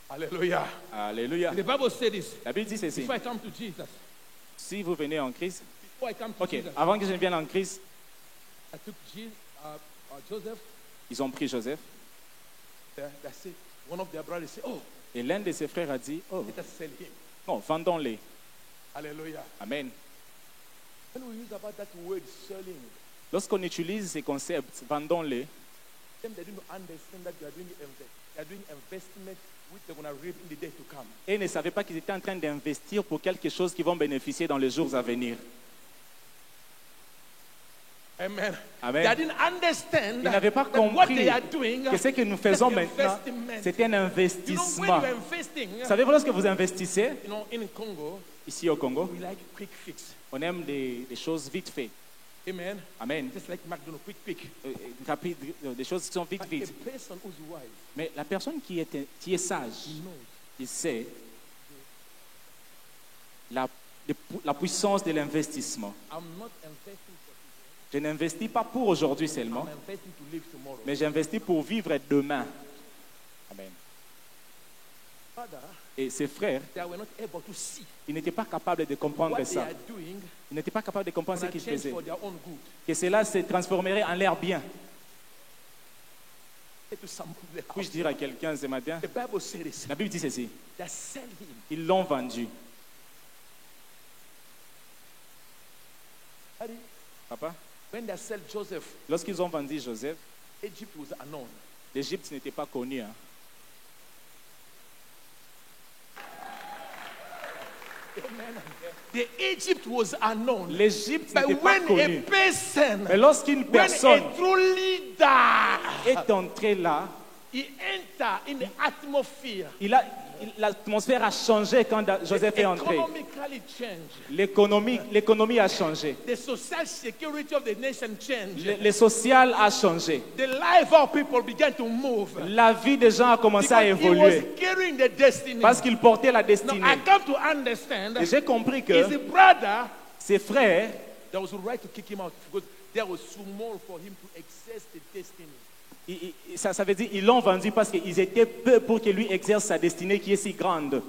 Hallelujah. Alléluia. The Bible says this. La Bible dit ceci. Before I come to Jesus, Si vous venez en Christ, before I come to ok, Jesus, avant que je ne vienne en Christ, I took Joseph. ils ont pris Joseph They said, one of their brothers said, "Oh, et l'un de ses frères a dit, oh, let us sell him." non, vendons-les. Hallelujah. Amen. When we use about that word selling, Lorsqu'on utilise ces concepts, vendons-les, them they didn't understand that they are doing investment which they're going to reap in the days to come. et ils ne savaient pas qu'ils étaient en train d'investir pour quelque chose qui vont bénéficier dans les jours à venir. Amen. Amen. They didn't understand Ils n'avaient pas that what compris they are doing que ce que nous faisons is maintenant, investment. c'est un You know, investissement. when you're investing, Savez-vous lorsque vous investissez, in Congo, ici au Congo, we like quick fix. on aime des choses vite faites. Amen. Amen. Just like McDonald's, quick. Rapide, des choses qui sont vite, But vite. a person who's wise, Mais la personne qui est sage, he knows il sait la puissance de l'investissement. I'm not investing for today. Je n'investis pas pour aujourd'hui I'm seulement, investing to live tomorrow. mais j'investis pour vivre demain. Amen. Father, Et ses frères, they were not able to see ils n'étaient pas capables de comprendre what they ça. are doing Ils n'étaient pas capables de comprendre ce gonna qu'ils change faisaient. for their own good. Que cela se transformerait en l'air bien. Say to somebody, Puis-je dire à quelqu'un ce matin, the Bible says this. la Bible dit ceci, They sell him. ils l'ont vendu. Daddy, Papa, when they sell Joseph, lorsqu'ils ont vendu Joseph, Egypt was unknown. l'Égypte n'était pas connue. Hein. Amen. The Egypt was unknown. L'Égypte But n'était pas when a connue. person, Mais lorsqu'une when personne a true leader, est entrée là, he enter in the atmosphere. l'atmosphère a changé quand Joseph est entré. Economically changed. L'économie a changé. The social security of the nation changed. Le social a changé. The life of people began to move. La vie des gens a commencé à Because he was évoluer carrying the destiny. parce qu'il portait la Now destinée. I come to understand Et j'ai compris his que brother, ses frères, there was a right to kick him out because there was too small for him to access the destiny. ça veut dire ils l'ont vendu parce qu'ils étaient peu pour que lui exerce sa destinée qui est si grande.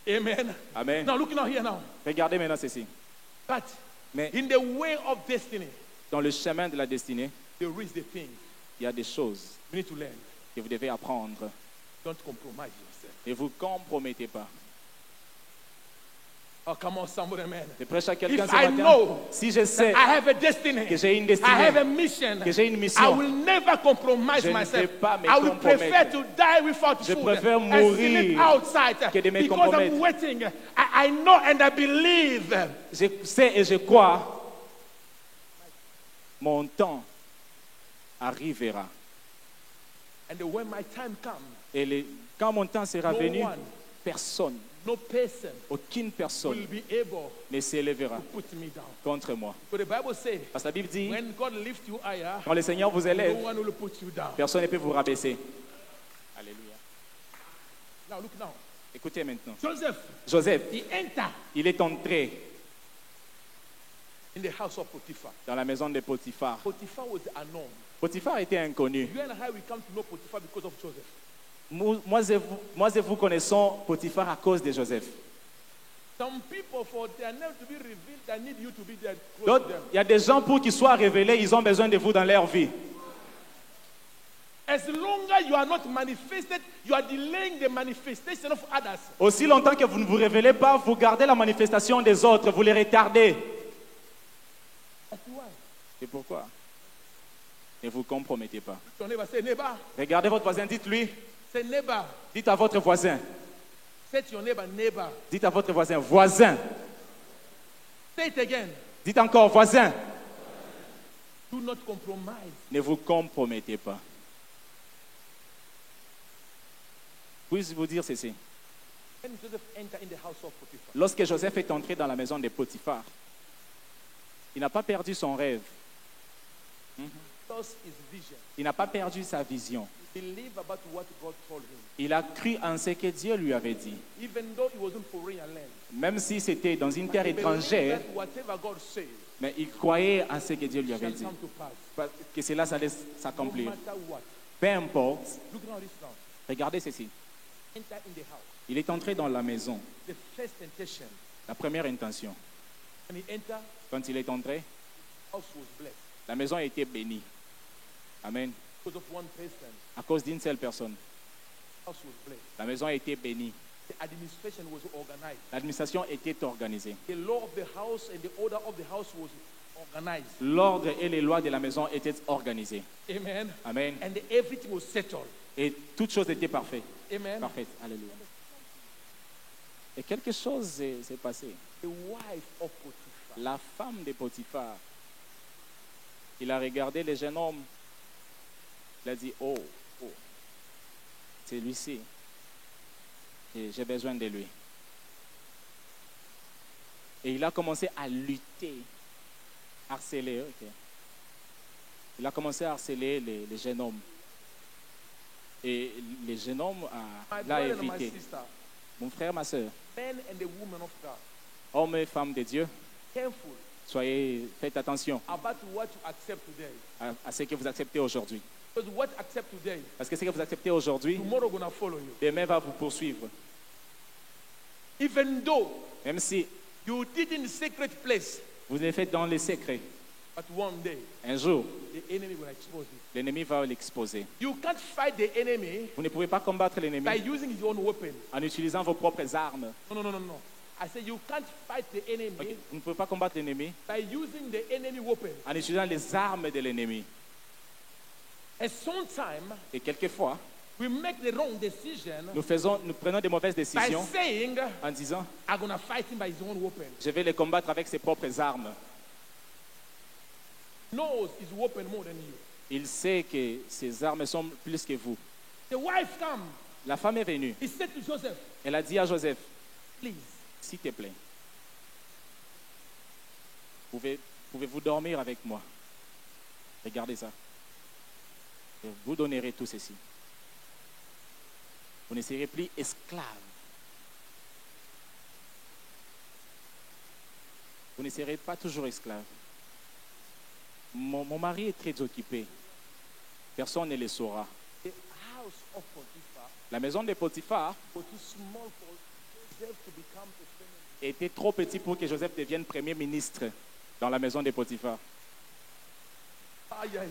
Amen. Amen. Now look now here now. Regardez maintenant ceci. But Mais in the way of destiny, dans le chemin de la destinée, there is the thing il y a des choses we need to learn. que vous devez apprendre. Don't compromise yourself. Ne vous compromettez pas. Oh, come on, somebody, man. Je prêche à quelqu'un If ce I matin. know Si je sais I have a destiny, que j'ai une I destinée, have a mission, que j'ai une I mission, will never compromise je ne myself. vais pas me I will prefer compromettre. to die without Je food préfère and mourir sleep outside que de me because compromettre. I'm waiting. I know and I believe. je sais et je crois, mon temps arrivera. And when my time comes, Et quand mon temps sera no venu, one, personne, no person aucune personne will be able ne s'élèvera to put me down. contre moi. So the Bible says, Parce que la Bible dit, when God lifts you higher, quand le Seigneur vous no élève, one will put you down. personne ne peut vous rabaisser. Alléluia. Now look now. Écoutez maintenant. Joseph, Joseph, he entered il est entré in the house of Potiphar. dans la maison de Potiphar. Potiphar was unknown. Potiphar était inconnu. You and I, we come to know Potiphar because of Joseph. Moi et vous connaissons Potiphar à cause de Joseph. Some people, for their name to be revealed, they need you to be there close Donc, to them. il y a des gens pour qu'ils soient révélés, ils ont besoin de vous dans leur vie. As long as you are not manifested, you are delaying the manifestation of others. Aussi longtemps que vous ne vous révélez pas, vous gardez la manifestation des autres, vous les retardez. That's why. C'est pourquoi? Ne vous compromettez pas. Your neighbor, say neighbor. Regardez votre voisin, dites-lui, Say neighbor. dites à votre voisin, Say to your neighbor, neighbor. dites à votre voisin, voisin, Say it again. dites encore voisin. Do not compromise. Ne vous compromettez pas. Puis-je vous dire ceci? When Joseph entered in the house of Potiphar, Lorsque Joseph est entré dans la maison de Potiphar, il n'a pas perdu son rêve. lost his vision. Il n'a pas perdu sa vision. He believed about what God told him. Il a cru en ce que Dieu lui avait dit. Even though he was in foreign land. Même si c'était dans une terre He believed étrangère, that whatever God says mais il croyait en ce que Dieu lui avait shall dit. come to pass. Que cela allait No s'accomplir. matter what. Peu importe, Look now this now. regardez ceci. Enter in the house. Il est entré dans la maison. The first temptation. La première intention. When he entered, Quand il est entré, house was blessed. la maison a été bénie. Amen. Because of one person, À cause d'une seule personne, house was blessed. la maison a été bénie. The administration was organized. L'administration était organisée. The law of the house and the order of the house was organized. L'ordre et les lois de la maison étaient organisés. Amen. Amen. And everything was settled. Et toutes choses étaient parfaites. Amen. Parfaites. Alléluia. Et quelque chose s'est passé. The wife of Potiphar. La femme de Potiphar, il a regardé le jeune homme. Il a dit, oh, c'est lui-ci. Et j'ai besoin de lui. Et il a commencé à lutter harcelé. Ok. Il a commencé à harceler les jeunes hommes. Et les jeunes hommes My l'a brother and my évité. sister, Mon frère, ma soeur, men and the women of God, hommes et femmes de Dieu, careful faites attention about what you accept today. à ce que vous acceptez aujourd'hui. Because what you accept today, Parce que ce que vous acceptez aujourd'hui, tomorrow gonna follow you. demain va vous poursuivre. Even though Même si you did in secret place, vous le faites dans les secrets, but one day un jour, the enemy will expose you. l'ennemi va l'exposer. You can't fight the enemy Vous ne pouvez pas combattre by l'ennemi using his own weapon. en utilisant vos propres armes. No. I say you can't fight the enemy Ok. Vous ne pouvez pas combattre l'ennemi by using the enemy weapon. en utilisant les armes de l'ennemi. And sometimes Et quelquefois, we make the wrong decision nous prenons des mauvaises by décisions saying, en disant, I'm gonna fight him by his own weapon. je vais les combattre avec ses propres armes. Knows his weapon more than you. Il sait que ses armes sont plus que vous. The wife come. La femme est venue. He said to Joseph, Elle a dit à Joseph, please, s'il te plaît, pouvez-vous dormir avec moi? Regardez ça. Je vous donnerai tout ceci. Vous ne serez plus esclave. Vous ne serez pas toujours esclave. Mon mari est très occupé. Personne ne le saura. the house of Potiphar La maison de Potiphar was too small for Joseph to become a family. était trop petit pour que Joseph devienne premier ministre dans la maison de Potiphar. Yeah.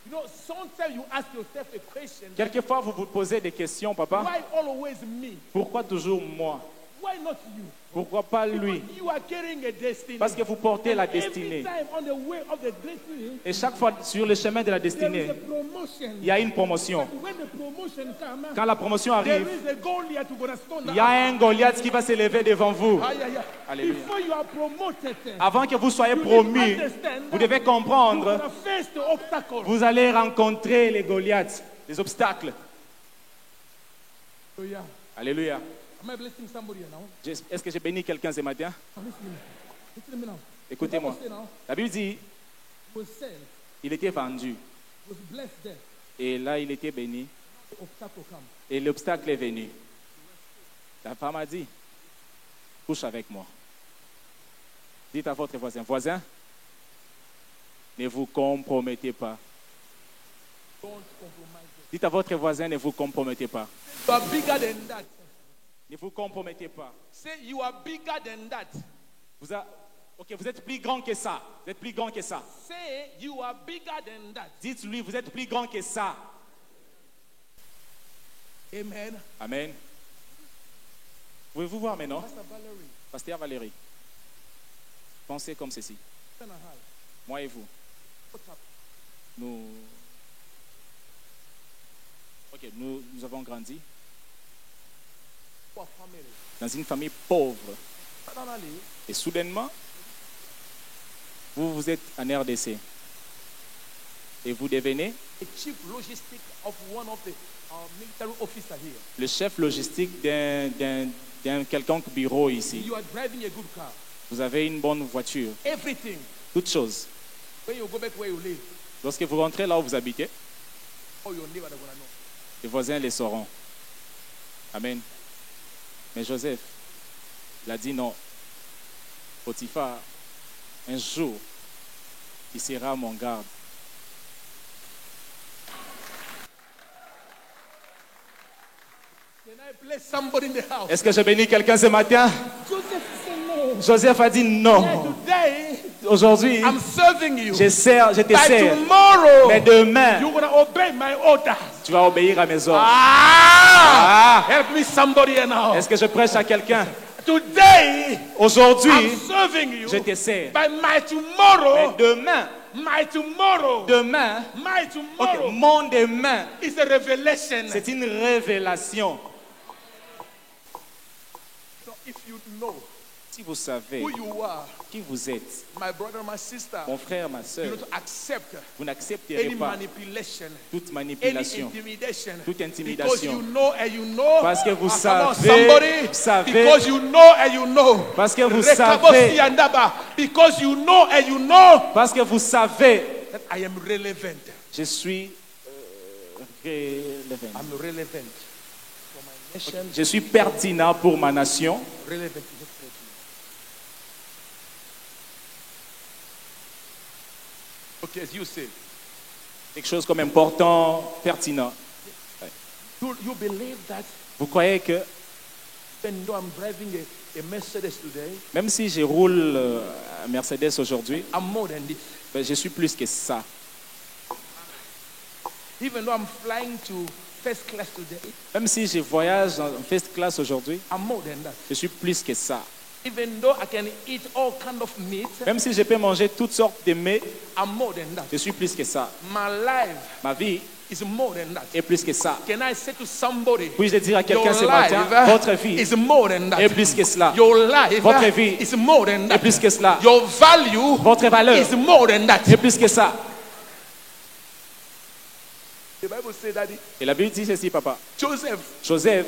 You know, sometimes you ask yourself a question. Quelquefois, vous vous posez des questions, papa. Why always me? Pourquoi toujours moi? Why not you? Pourquoi pas lui? Because you are carrying a destiny. Parce que vous portez la Every destinée. time on the way of the destiny, Et chaque fois sur le chemin de la there is destinée, a promotion. il y a une promotion. But when the promotion comes, Quand la promotion there arrive, is a Goliath who gonna stand il y a un Goliath qui va s'élever devant vous. Yeah. Alléluia. Before you are promoted, Avant que vous soyez you need promu, to understand vous devez you're comprendre, gonna face the obstacle. vous allez rencontrer les Goliaths, les obstacles. So yeah. Alléluia. Am I blessing somebody here now? Est-ce que j'ai béni quelqu'un ce matin? Now listen to me. Listen to me now. Écoutez-moi. The Bible say now, La Bible dit, was sent, il était vendu. was blessed there. Et là, il était béni. The obstacle come. Et l'obstacle est venu. La femme a dit, couche avec moi. Dites à votre voisin, voisin, ne vous compromettez pas. Don't compromise. Dites à votre voisin, ne vous compromettez pas. You are bigger than that. Ne vous compromettez pas. Say you are bigger than that. Vous êtes plus grand que ça. Vous êtes plus grand que ça. Say you are bigger than that. Dites-lui, vous êtes plus grand que ça. Amen. Amen. Pouvez-vous voir maintenant? Pastor Valerie, Pasteur Valérie, pensez comme ceci. turn a high. Moi et vous, What's up? nous avons grandi Our family. dans une famille pauvre. Suddenly, Et soudainement, vous êtes en RDC. Et vous devenez a chief logistic of one of the military officer here. le chef logistique d'un quelconque bureau ici. You are driving a good car. Vous avez une bonne voiture. Everything. Toutes choses. When you go back where you live, Lorsque vous rentrez là où vous habitez, all your neighbors are gonna know. les voisins les sauront. Amen. Mais Joseph, il a dit non. Potiphar, un jour, il sera mon garde. Can I bless somebody in the house? Est-ce que j'ai béni quelqu'un ce matin? Joseph said no. Joseph a dit non. Today, Aujourd'hui, I'm serving you. je te By sers. tomorrow, Mais demain, you're gonna obey my orders. tu vas obéir à mes ordres. Help me, somebody here now. Est-ce que je prêche à quelqu'un? Today, Aujourd'hui, I'm serving you. je te sers. By my Mais tomorrow, demain, my ok, tomorrow mon demain, is a revelation. c'est une révélation. So if you know Si vous savez who you are, qui vous êtes, my brother, my sister, mon frère, ma you soeur, need to accept vous n'accepterez any pas manipulation, toute any manipulation, intimidation, toute because intimidation. you know and you know. Parce que vous Come on, savez, somebody, vous savez, because you know and you know. parce que vous Rekabosi savez, andaba, because you know and you know parce que vous savez, that I am relevant. je suis relevant. I'm relevant for my nation. Je suis pertinent pour ma nation. Relevant to the church. Okay, as you say, Quelque chose comme important, pertinent. you believe that Vous croyez que even though I'm driving a Mercedes today, même si je roule un Mercedes aujourd'hui, I'm more than this. ben, je suis plus que ça. Even though I'm flying to first class today, Même si je voyage en first class aujourd'hui, I'm more than that. je suis plus que ça. Even though I can eat all kind of meat, Même si je peux manger toutes sortes de mets, I'm more than that. je suis plus que ça. My life Ma vie is more than that. est plus que ça. Can I say to somebody, Puis-je dire à quelqu'un your ce matin, votre life vie is more than that. est plus que cela. Your life Votre vie is more than est that. plus que cela. Your value Votre valeur is more than that. est plus que ça. The Bible says that Et la Bible dit ceci, papa. Joseph Joseph,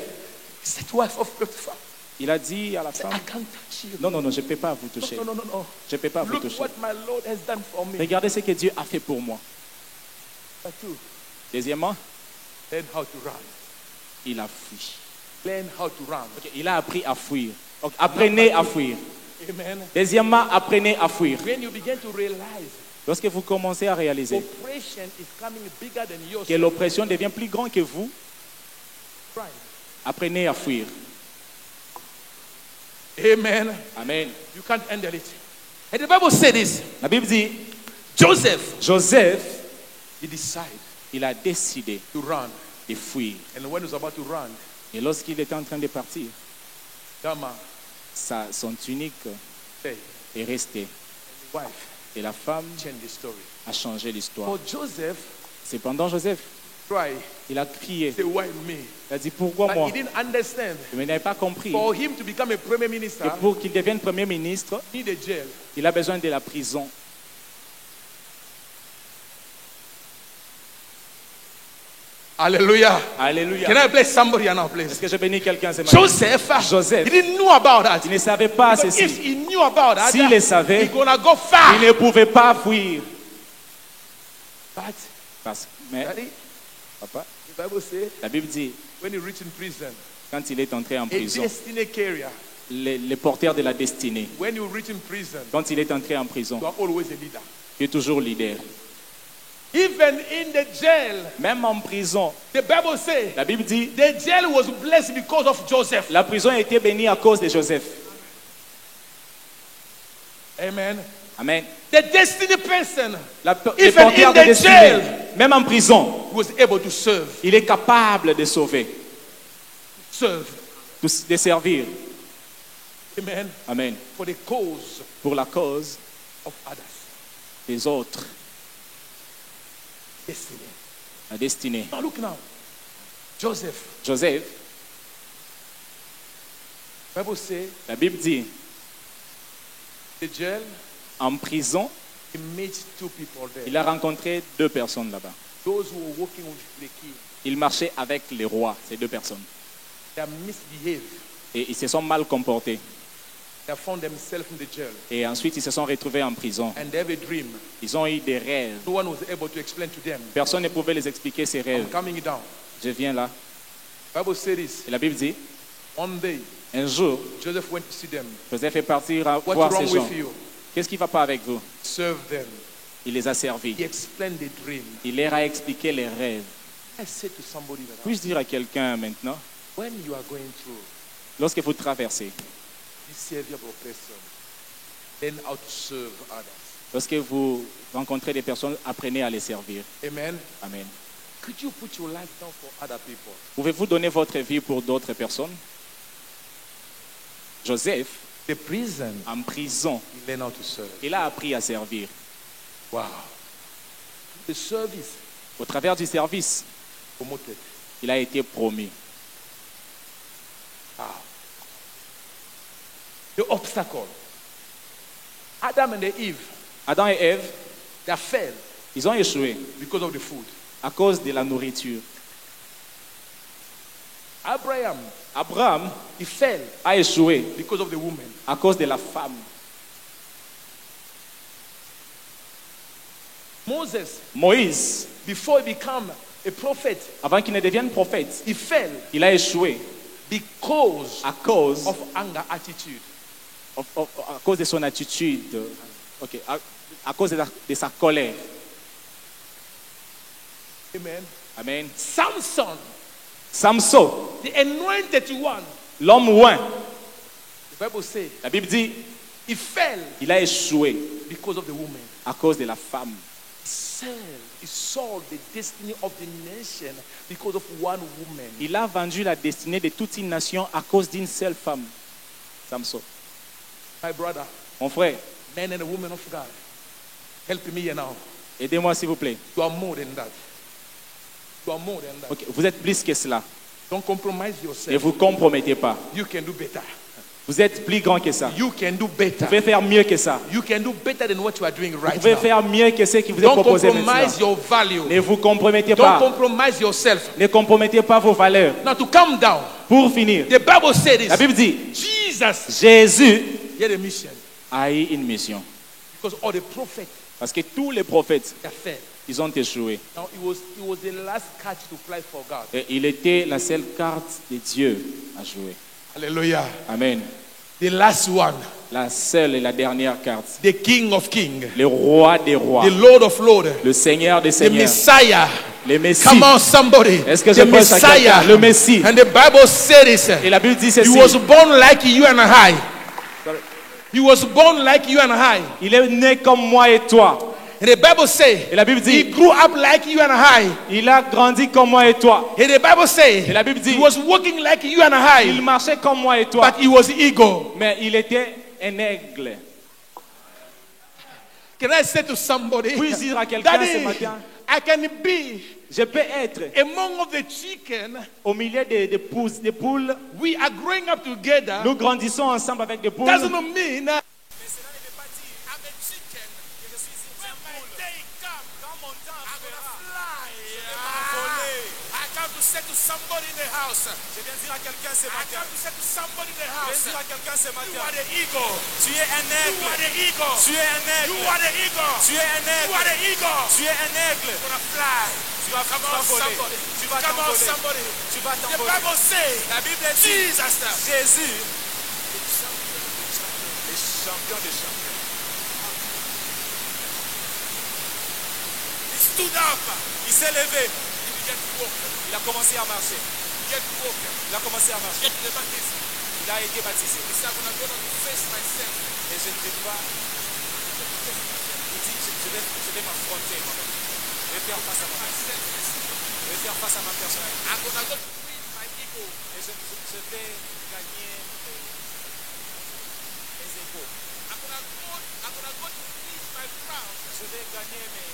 said to wife of Potiphar, il a dit à la I femme, can't touch you. non, non, non, je ne peux pas vous toucher. No. Je ne peux pas vous Look toucher. what my Lord has done for me. Regardez ce que Dieu a fait pour moi. But two, Deuxièmement, learn how to run. il a fui. Learn how to run. Ok, il a appris à fuir. Donc, apprenez à fuir. Amen. Deuxièmement, apprenez à fuir. When you begin to realize Lorsque vous commencez à réaliser oppression is coming bigger than yours, que l'oppression devient plus grande que vous, right? apprenez à fuir. Amen. Amen. You can't handle it. And the Bible said this: La Bible dit, Joseph, Joseph, he decided il a décidé to run. de fuir. And when he was about to run, Et lorsqu'il était en train de partir, Dama, son tunique say, est restée. the wife, Et la femme change the story. a changé l'histoire. For Joseph, Cependant, Joseph, try, il a crié. say, why me? Il a dit, pourquoi But moi? he didn't understand. Mais il n'avait pas compris For him to become a prime minister, que pour qu'il devienne Premier ministre, he need a jail. il a besoin de la prison. Hallelujah. Alléluia. Can I bless somebody now, Est-ce please? que je bénis quelqu'un ce matin? Joseph, he didn't know about that. Il ne savait pas Because if ceci. he knew about that, S'il le savait, he's gonna go far. il ne pouvait pas fuir. But, Mais, Daddy, papa, the Bible says, la Bible dit, when he reached in prison, quand il est entré en a prison, destiny carrier, le porteur de la destinée, when you reach in prison, quand il est entré en prison, you are always a leader. il est toujours leader. Even in the jail, Même en prison, the Bible says, la Bible dit, the jail was blessed because of Joseph. la prison a été bénie à cause de Joseph. Amen. Amen. The destiny person Le Even porteur in de the destinée, jail. même en prison, was able to serve. il est capable de sauver, Serve. de servir. Amen. Amen. For the cause Pour la cause of others. des autres, Destiny. la destinée. Now look now. Joseph, Joseph, Bible says, la Bible dit, the jail, en prison, he meets two people there. il a rencontré deux personnes là-bas. Those who were working with the king. Il marchait avec les rois, ces deux personnes. They are misbehaved. Et ils se sont mal comportés. They have found themselves in the jail. Et ensuite, ils se sont retrouvés en prison. And they have a dream. Ils ont eu des rêves. No one was able to explain to them. Personne ne pouvait les expliquer ces I'm rêves. coming down. Je viens là. Bible says this. Et la Bible dit, One day, un jour, Joseph went to see them. Joseph est parti voir What's ces wrong gens. with you? Qu'est-ce qui ne va pas avec vous? Serve them. Il les a servis. He explained the dream. Il leur a expliqué les rêves. I said to somebody that Puis-je dire à quelqu'un maintenant, when you are going through lorsque vous traversez, this severe oppression, learn how to serve others. lorsque vous rencontrez des personnes, apprenez à les servir. Amen. Amen. Could you put your life down for other people? Pouvez-vous donner votre vie pour d'autres personnes? Joseph, The prison, en prison, he learned how to serve. il a appris à servir. Wow. The service Au travers du service, promoted. il a été promu. Wow. the obstacle. Adam and Eve, Adam et Ève, they fell ils ont échoué because of the food. à cause de la nourriture. Abraham, he fell a échoué because of the woman. à cause de la femme. Moïse, before he became a prophet, avant qu'il ne devienne prophète, he fell il a échoué because à cause of anger attitude. À cause de son attitude, okay, à cause de sa colère. Amen. Amen. Samson, the anointed one, l'homme oint, the Bible says, la Bible dit, he fell il a échoué because of the woman. À cause de la femme. He sold the destiny of the nation because of one woman. Il a vendu la destinée de toute une nation à cause d'une seule femme. Samson. My brother, mon frère, men and women of God, help me here now. Aidez-moi s'il vous plaît. You are more than that. You are more than that. Okay, vous êtes plus que cela. Don't compromise yourself. Ne vous compromettez pas. You can do better. Vous êtes plus grand que ça. You can do better. Vous pouvez faire mieux que ça. You can do better than what you are doing right now. Vous pouvez faire mieux que ce qui vous est proposé maintenant. Don't compromise your value. Ne vous compromettez pas. Don't compromise yourself. Ne compromettez pas vos valeurs. Now to calm down. Pour finir, the Bible said this. La Bible dit, Jésus had a mission. A eu une mission. Because all the prophets, parce que tous les prophètes, failed. Ils ont échoué. Now, it was the last card to play for God. Et il était la seule carte de Dieu à jouer. Hallelujah. Amen. The last one. La seule et la dernière carte. The King of Kings. Le roi des rois. The Lord of Lords. Le Seigneur des seigneurs. The Messiah. Le Messie. Come on, somebody. Est-ce que je the Messiah. Le Messie. And the Bible said this. Et la Bible dit ceci. He was born like you and I. He was born like you and I. Il est né comme moi et toi. And the Bible says, et la Bible dit, he grew up like you and I. Il a grandi comme moi et toi. And the Bible says, et la Bible dit, he was walking like you and I. Il marchait comme moi et toi. But he was eagle. Mais il était un aigle. Can I say to somebody, puis-je dire à quelqu'un ce matin, I can be je peux être among the chicken, au milieu des poules. We are growing up together. Nous grandissons ensemble avec des poules. Doesn't mean somebody in the house. Je viens dire à quelqu'un ce matin. Somebody in the house. Je viens dire à quelqu'un ce matin. You are the eagle. Tu es un aigle. You are the eagle. Tu es un aigle. You are the eagle. Tu es un aigle. You are the eagle. Tu es un aigle. You're gonna fly. Tu vas t'envoler. Tu vas t'envoler. Tu vas t'envoler. The Bible says. La Bible dit. Jésus. Le champion des champions. He stood up. Il s'est levé. Il a commencé à marcher. Il a commencé à marcher. Il a été baptisé. Et je ne vais pas. Il dit, je vais m'affronter moi-même. Je vais faire face à moi-même. Je vais faire face à ma personnalité. Et je vais gagner mes égaux. Je vais gagner mes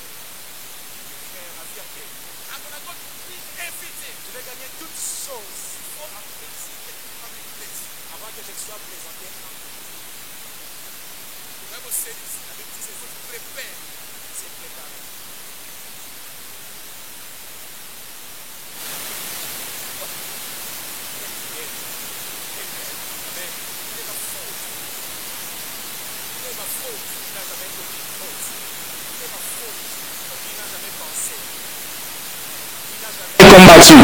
frères, ma fierté. Je vais gagner toutes choses avant que je sois présenté. La Bible dit c'est faut se préparer. C'est préparé. Amen. Il est ma faute. Il est ma faute. Il n'a jamais commis une faute. Il est ma faute. Il n'a jamais pensé. Combattu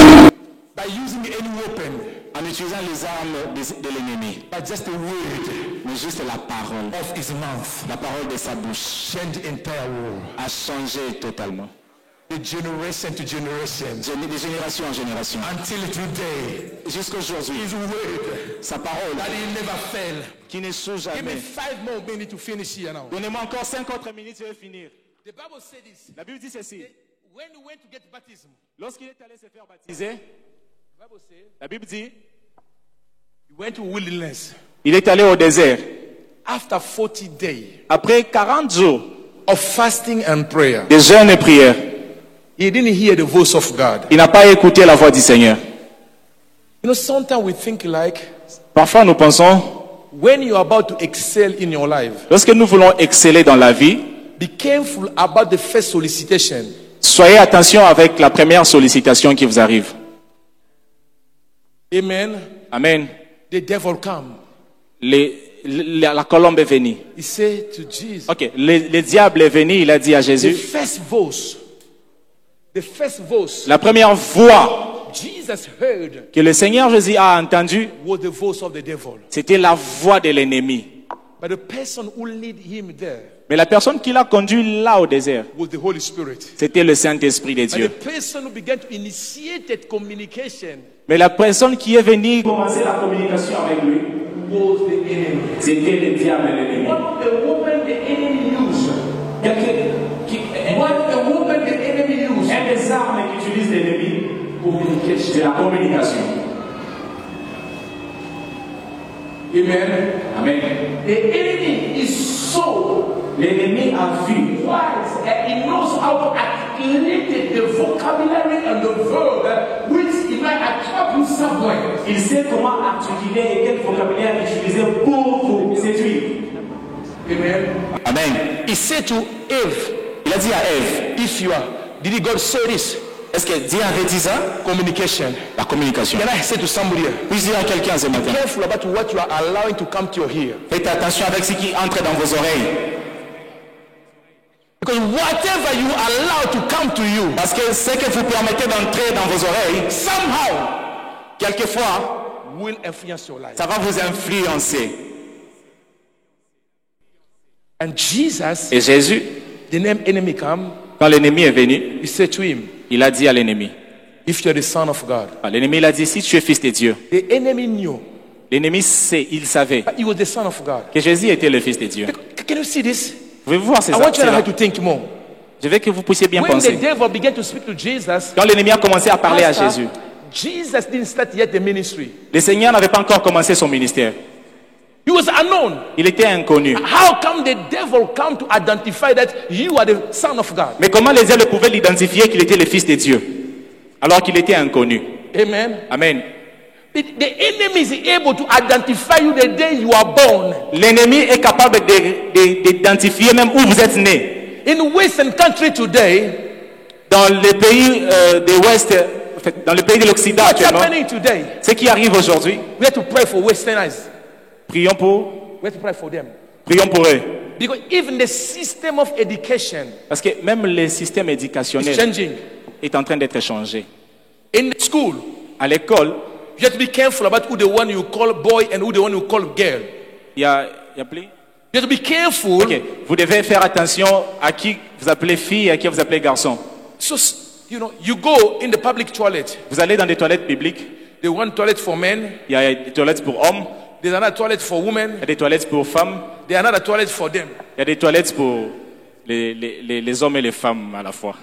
by using any weapon, en utilisant les armes de l'ennemi, but just the word, mais juste la parole of his mouth, la parole de sa bouche, change the entire world, a changé totalement. De generation to generation, de génération en génération, until today, jusqu'aujourd'hui, his word, sa parole, that he never fail, qui ne s'ouvre jamais. Give me 5 more minutes to finish here now. Donnez-moi encore 5 autres minutes, je vais finir. The Bible said this. La Bible dit ceci. When he went to get baptism, lorsqu'il est allé se faire baptiser, la Bible dit, he went to wilderness. Il est allé au désert. After 40 days, après 40 jours of fasting and prayer, de jeûne et prière, he didn't hear the voice of God. Il n'a pas écouté la voix du Seigneur. You know, sometimes we think like, parfois nous pensons, when you are about to excel in your life, Lorsque nous voulons exceller dans la vie, be careful about the first solicitation. soyez attention avec la première sollicitation qui vous arrive. Amen. Amen. The devil come. La colombe est venue. He said to Jesus, Ok, le diable est venu, il a dit à the Jésus, first voice, la première voix Jesus heard que le Seigneur Jésus a entendue, was the voice of the devil. c'était la voix de l'ennemi. But the person who led him there Mais la personne qui l'a conduit là au désert, was the Holy Spirit. c'était le Saint-Esprit de But the Dieu. person who began to initiate that communication Mais la personne qui est venue commencer la communication avec lui, was the enemy. c'était le diable, l'ennemi. What the woman the enemy used, what the woman the enemy used, Un des armes qu'utilise l'ennemi, c'est la communication. Amen. Amen. The enemy is so L'ennemi a vu. wise and he knows how to articulate the vocabulary and the verb which he might attract you somewhere. Il sait comment articuler et quel vocabulaire utiliser pour vous séduire. Amen. Amen. He said to Eve, Il a dit à Ève, if you are, did God say this? est-ce que Dieu avait dit ça? Communication. La communication. Can I say to somebody here? Puis dire à quelqu'un ce matin, Careful about what you are allowing to come to your ear. faites attention avec ce qui entre dans vos oreilles. Because whatever you allow to come to you, Parce que ce que vous permettez d'entrer dans vos oreilles, somehow quelquefois, will influence your life. ça va vous influencer. And Jesus, Et Jésus, the name enemy come, quand l'ennemi est venu, he said to him, il a dit à l'ennemi, if you are the son of God. l'ennemi il a dit, si tu es fils de Dieu, The enemy knew l'ennemi sait, il savait that he was the son of God. que Jésus était le fils de Dieu. Can you see this? Pouvez-vous voir ces I want you and I actes-là? to think more. Je veux que vous puissiez bien When the penser. devil began to speak to Jesus, Quand l'ennemi a commencé à parler à Pastor, Jésus, Jesus didn't start yet the ministry. le Seigneur n'avait pas encore commencé son ministère. He was unknown. Il était inconnu. How come the devil come to identify that you are the son of God? Mais comment les diables pouvaient l'identifier qu'il était le fils de Dieu alors qu'il était inconnu? Amen. Amen. The enemy is able to identify you the day you are born. L'ennemi est capable d'identifier même où vous êtes né. In Western country today, Dans les pays de l'Ouest, en fait, dans le pays de l'Occident what's actuellement, happening today? ce qui arrive aujourd'hui, We have to pray for Westerners. prions pour We have to pray for them. eux. Because even the system of education Parce que même le système is éducationnel changing. est en train d'être changé. In the school, À l'école, you have to be careful about who the one you call boy and who the one you call girl. il y a plus. You have to be careful. Ok, vous devez faire attention à qui vous appelez fille et à qui vous appelez garçon. So, you know, you go in the public toilet. Vous allez dans des toilettes publiques, There's one toilet for men. il y a des toilettes pour hommes, There's another toilet for women. il y a des toilettes pour femmes, There's another toilet for them. il y a des toilettes pour les hommes et les femmes à la fois.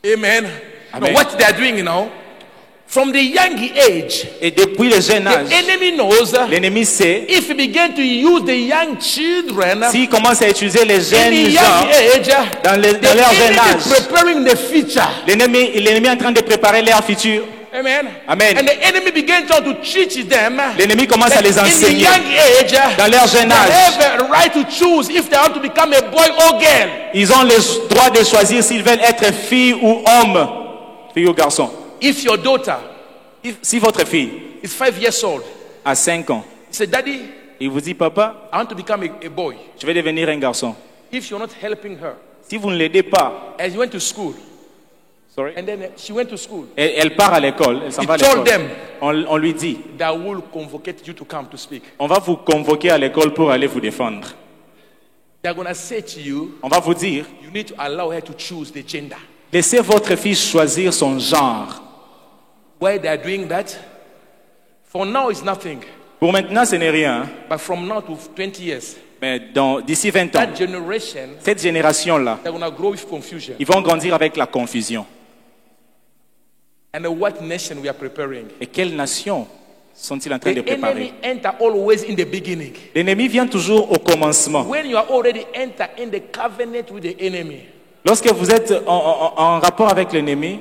Amen. Amen. Now, what they are doing now, from the young age, Et depuis le jeune the âge, enemy knows l'ennemi sait, if he begin to use the young children s'il commence à utiliser les in jeunes the gens young age, dans the leur jeune enemy âge, is preparing the future. l'ennemi est en train de préparer leur futur. Amen. Amen. And the enemy began to teach them L'ennemi commence à that les in the enseigner young age, dans leur jeune they âge. have a right to choose if they want to become a boy or girl. Ils ont le droit de choisir s'ils veulent être fille ou homme, fille ou garçon. If your daughter Si votre fille is 5 years old, a 5 ans, say, Daddy, il vous dit, papa, I want to become a boy. je vais devenir un garçon. If you're not helping her, Si vous ne l'aidez pas, and you went to school, sorry, and then she went to school, elle part à l'école, elle s'en He va à told l'école. them On lui dit, that will convocate you to come to speak. on va vous convoquer à l'école pour aller vous défendre. They're going to say to you, On va vous dire, you need to allow her to choose the gender. laissez votre fille choisir son genre. Why they are doing that? For now, it's nothing. Pour maintenant, ce n'est rien, But from now to 20 years, mais d'ici 20 ans, that generation, cette génération-là, they're going to grow with confusion. ils vont grandir avec la confusion. And what nation we are preparing? Et quelles nations sont-ils en train de The préparer? enemy enter always in the beginning. L'ennemi vient toujours au commencement. When you are already enter in the covenant with the enemy, Lorsque vous êtes en rapport avec l'ennemi,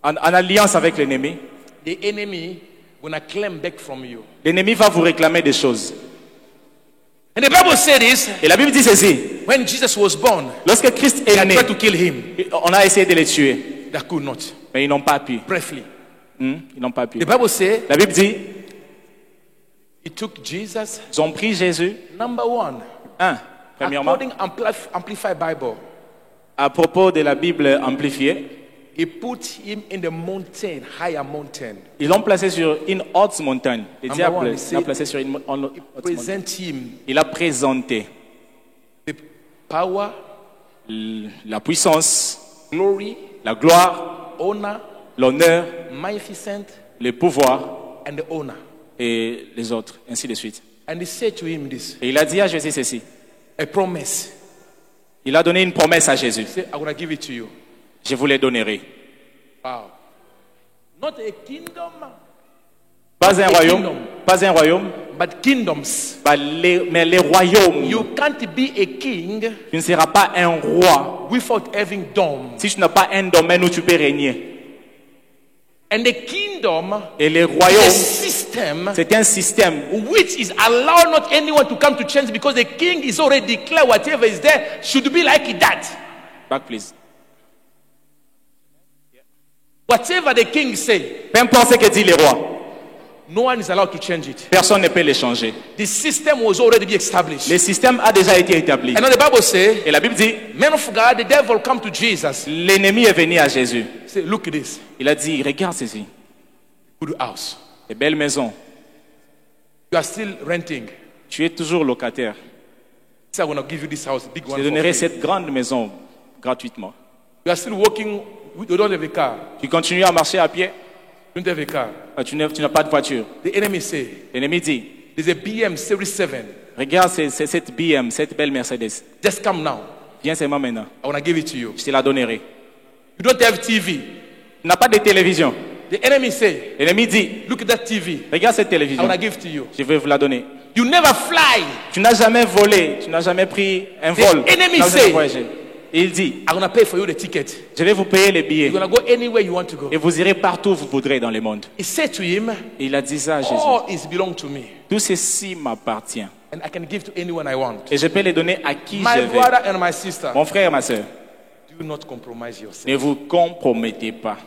en alliance avec l'ennemi, the enemy gonna claim back from you. l'ennemi va vous réclamer des choses. And the Bible said this, Et la Bible dit ceci. when Jesus was born, Lorsque Christ they est had né, tried to kill him. on a essayé de le tuer, They could not. mais ils n'ont pas pu. Briefly. Ils n'ont pas pu. The Bible says La Bible dit, he took Jesus, ils ont pris Jésus. number one, Premièrement, according Amplified Bible, à propos de la Bible amplifiée, he put him in the mountain, higher mountain. ils l'ont placé sur une haute montagne. Le Number one, diable he l'a said, placé sur une haute montagne. Present him Il a présenté the power, la puissance, glory, la gloire, honor, l'honneur, magnificent, le pouvoir and the honor. et les autres, ainsi de suite. And he said to him this, Et il a dit à Jésus ceci. a promise. Il a donné une promesse à Jésus. He said, I'm going to give it to you. Je vous les donnerai. Wow. Not a kingdom, Pas un A royaume, kingdom. pas un royaume, but kingdoms. mais les royaumes. You can't be a king Tu ne seras pas un roi without having dome. si tu n'as pas un domaine où tu peux régner. And the kingdom Et les is a royaumes, system c'est un système which is allowed not anyone to come to change because the king is already declared whatever is there should be like that. Back, please. Whatever the king say, Peu importe ce que dit les rois, no one is allowed to change it. personne ne peut les changer. The system was already be established. Le système a déjà été établi. And now the Bible says, Et la Bible dit, men of God, the devil come to Jesus. l'ennemi est venu à Jésus. Say, look at this. Il a dit, regarde ceci, Good house. les belles maisons. You are still renting. Tu es toujours locataire. Say, I'm going to give you this house, big Je one. te For donnerai free. cette grande maison gratuitement. You are still working. You don't have a car. Tu continues à marcher à pied, You don't have a car. tu n'as pas de voiture. The enemy say, L'ennemi dit, there's a BM Series 7. regarde c'est cette BM, cette belle Mercedes. Just come now. Viens seulement maintenant. I want to give it to you. Je te la donnerai. You don't have TV. Tu n'as pas de télévision. The enemy say, L'ennemi dit, look at that TV. regarde cette I télévision. want to give it to you. Je vais vous la donner. You never fly. Tu n'as jamais volé, tu n'as jamais pris un The vol. enemy Tu n'as jamais say- voyagé. Et il dit, I'm going to pay for you the ticket. je vais vous payer les billets. You're going to go anywhere you want to go. Et vous irez partout où vous voudrez dans le monde. He said to him, Et il a dit ça à Jésus. all is belong to me. Tout ceci m'appartient. And I can give to anyone I want. Et je peux les donner à qui My je veux. brother and my sister, Mon frère, ma soeur, do not compromise yourself. ne vous compromettez pas.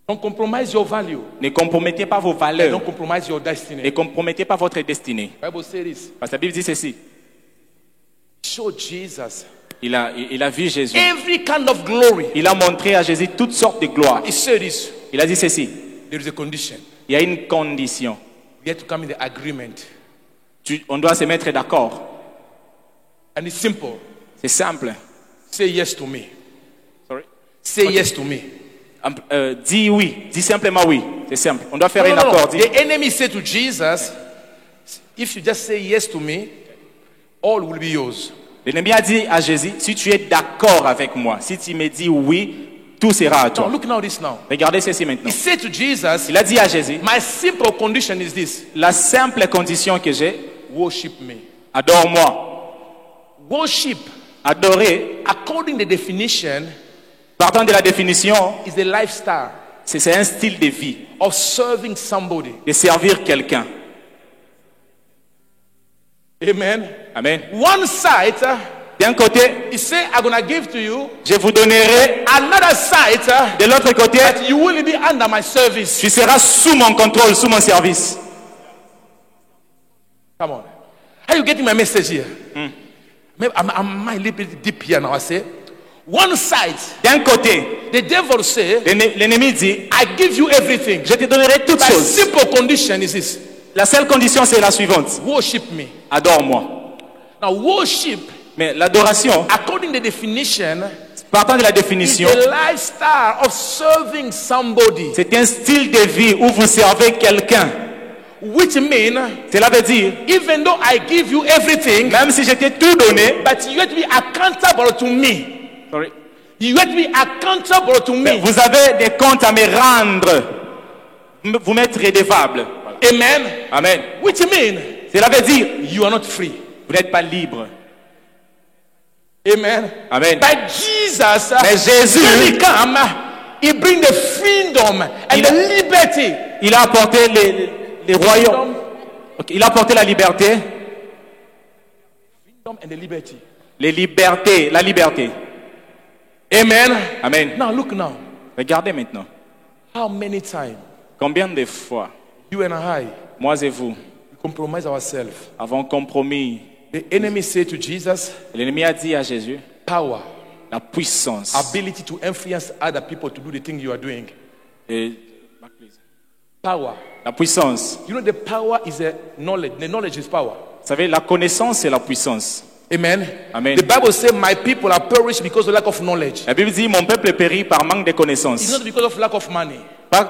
Don't compromise your value. Ne compromettez pas vos valeurs. Don't compromise your Ne destiny. compromettez pas votre destinée. Bible says this. Parce que la Bible dit ceci. Show Jesus Il a vu Jésus. every kind of glory. Il a montré à Jésus toutes sortes de gloires. He said this. Il a dit ceci. There is a condition. Il y a une condition. We have to come in the agreement. On doit se mettre d'accord. And it's simple. C'est simple. Say yes to me. Sorry. Say yes to me. Dis oui. Dis simplement oui. C'est simple. On doit faire No, un no, no. accord. Dis- The enemy said to Jesus, if you just say yes to me, all will be yours. L'ennemi a dit à Jésus, si tu es d'accord avec moi, si tu me dis oui, tout sera à Now toi. look now this now. Regardez ceci maintenant. He said to Jesus, Il a dit à Jésus, my simple condition is this. la simple condition que j'ai, Worship me. adore-moi. Worship, Adorer, according to the definition, partant de la définition, is the lifestyle c'est un style de vie, of serving somebody. de servir quelqu'un. Amen. Amen. One side, D'un côté, he said, I'm going to give to you. je vous donnerai. Another side, De l'autre côté, that you will be under my service. tu seras sous mon contrôle, sous mon service. Come on. Are you getting my message here? Maybe I'm a little bit deep here now. I say, one side, D'un côté, the devil say, l'ennemi dit, I give you everything. je te donnerai toutes My choses. simple condition is this. La seule condition, c'est la suivante. Worship me. Adore-moi. Now, worship, Mais l'adoration, according to the definition, partant de la is définition, the lifestyle of serving somebody. c'est un style de vie où vous servez quelqu'un. Which means, Cela veut dire, even though I give you everything, même si je t'ai tout donné, but you have to be accountable to me. sorry, You have to be accountable to me. vous avez des comptes à me rendre, vous m'êtes redevable. Amen. Amen. Which means, Cela veut dire, you are not free. vous n'êtes pas libre. Amen. Amen. But Jesus, Mais Jésus, when he come, he bring the freedom and Il- the liberty. il a apporté les royaumes. Ok, il a apporté la liberté, freedom and the liberty. Les libertés, la liberté. Amen. Amen. Now look now. Regardez maintenant. How many times Combien de fois, you and I moi et vous, we compromise ourselves? avons compromis? The enemy said to Jesus, L'ennemi a dit à Jésus, power, la puissance. ability to influence other people to do the thing you are doing. Et- Power. La puissance. You know the power is a knowledge. The knowledge is power. Vous savez, la connaissance, c'est la puissance. Amen. Amen. The Bible says, my people are perished because of lack of knowledge. La Bible dit, mon peuple périt par manque de It's connaissances. not because of lack of money. Pas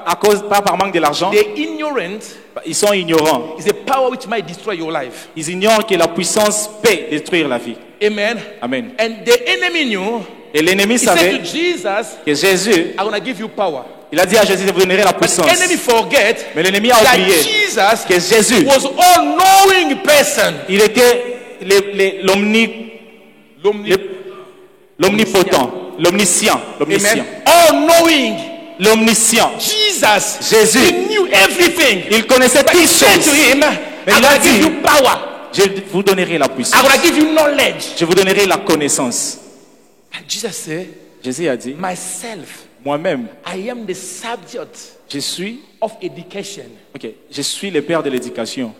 par manque de l'argent. The ignorant Ils sont ignorants. is a power which might destroy your life. Ils ignorent que la puissance peut détruire la vie. Amen. Amen. And the enemy knew, Et l'ennemi he said savait to Jesus, que Jésus, I'm going to give you power. il a dit à Jésus, je vous donnerai la But puissance. the enemy forget Mais l'ennemi a that oublié Jesus que Jésus, was all-knowing person. il était l'omnipotent, l'omniscient, Amen. All-knowing. l'omniscient. Jesus, Jésus, he knew everything. il connaissait But he toutes said to choses. him, Mais I'm il a going to give dit, you power. je vous donnerai la puissance. I'm going to give you knowledge. Je vous donnerai la connaissance. And Jesus said, Jésus a dit, myself, moi-même, I am the subject je suis, of education. je suis le père de l'éducation.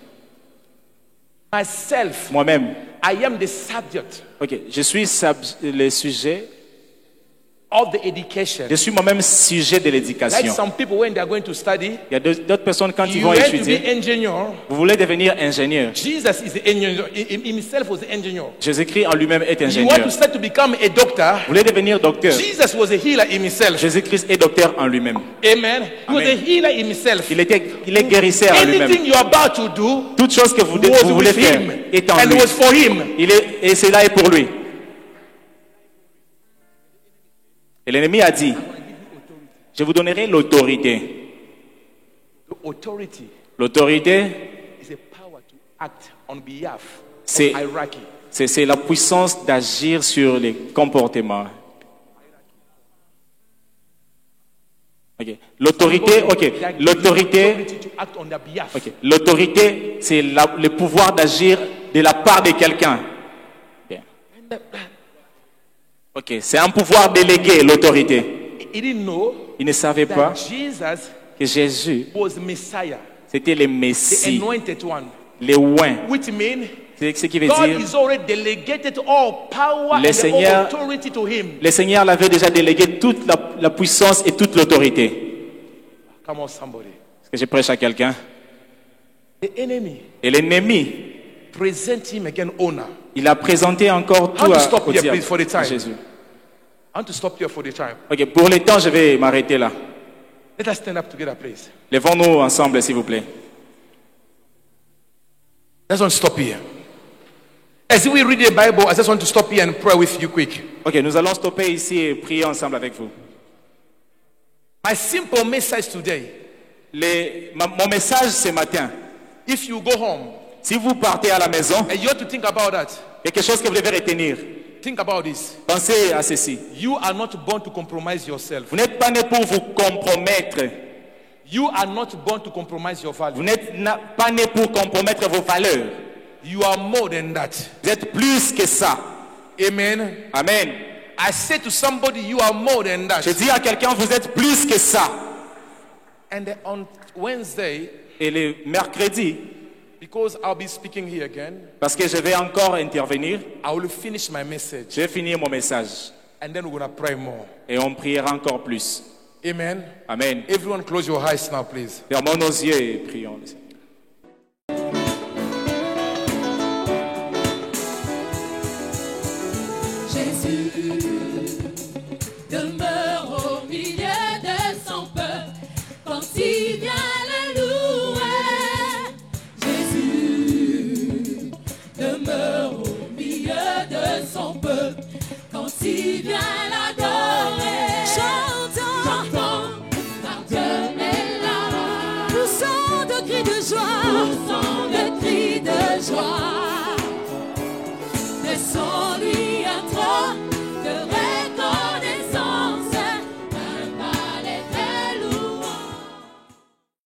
Myself, Moi-même, I am the subject je suis le sujet, of the education. je suis moi-même sujet de Like l'éducation. some people, when they are going to study, Il y a d'autres personnes quand ils you vont want to be étudier, engineer. vous voulez devenir ingénieur. Jesus is the engineer. Himself was the engineer. Jésus-Christ en lui-même est You want ingénieur. to start to become a doctor. Vous voulez devenir docteur. Jesus was a healer himself. Jésus-Christ est docteur en lui-même. Amen. He was a Amen. healer himself. Il est guérisseur en lui-même. Anything you're about to do Toute chose que vous was voulez with faire him, est en and lui. was for him. Et cela est pour lui. Et l'ennemi a dit, je vous donnerai l'autorité. The authority L'autorité, is a power to act on behalf C'est- of hierarchy. c'est la puissance d'agir sur les comportements. L'autorité, That gives you l'autorité, authority to act on their behalf. l'autorité, c'est le pouvoir d'agir de la part de quelqu'un. Bien. C'est un pouvoir délégué, l'autorité. He didn't know Il ne savait pas that Jesus que Jésus, was Messiah, c'était le the Messie, anointed one. le oint. Which means C'est ce qui veut God dire, is already delegated all power Le and Seigneur- all authority to him. le Seigneur l'avait déjà délégué toute la puissance et toute l'autorité. Come on, somebody. Est-ce que je prêche à quelqu'un? The enemy Et l'ennemi, present him again honor. il a présenté encore How tout to stop au here, diable, please, for the à time. Jésus. I want to stop here for the time. Pour le temps, je vais m'arrêter là. Let us stand up together, please. Levons-nous ensemble, s'il vous plaît. Let's not stop here. As we read the Bible, I just want to stop here and pray with you quick. Nous allons stopper ici et prier ensemble avec vous. My simple message today, Mon message ce matin, if you go home si vous partez à la maison, and you have to think about that, quelque chose que vous devez retenir, think about this. pensez à ceci. You are not born to compromise yourself. Vous n'êtes pas né pour vous compromettre. You are not born to compromise your Vous value. n'êtes pas né pour compromettre vos valeurs. You are more than that. Vous êtes plus que ça. Amen. Amen. I say to somebody, you are more than that. Je dis à quelqu'un, vous êtes plus que ça. And on Wednesday, Et le mercredi, because I'll be speaking here again, parce que je vais encore intervenir, I will finish my message je vais finir mon message. and then we're going to pray more. Et on priera encore plus. Amen. Amen. Everyone close your eyes now, please. Fermons nos yeux et prions. Jésus demeure au milieu de son peuple quand il vient le louer. Jésus demeure au milieu de son peuple quand il vient l'adorer. Chantons, pardonne là, poussons de cris de joie, poussons de cris de joie. Descends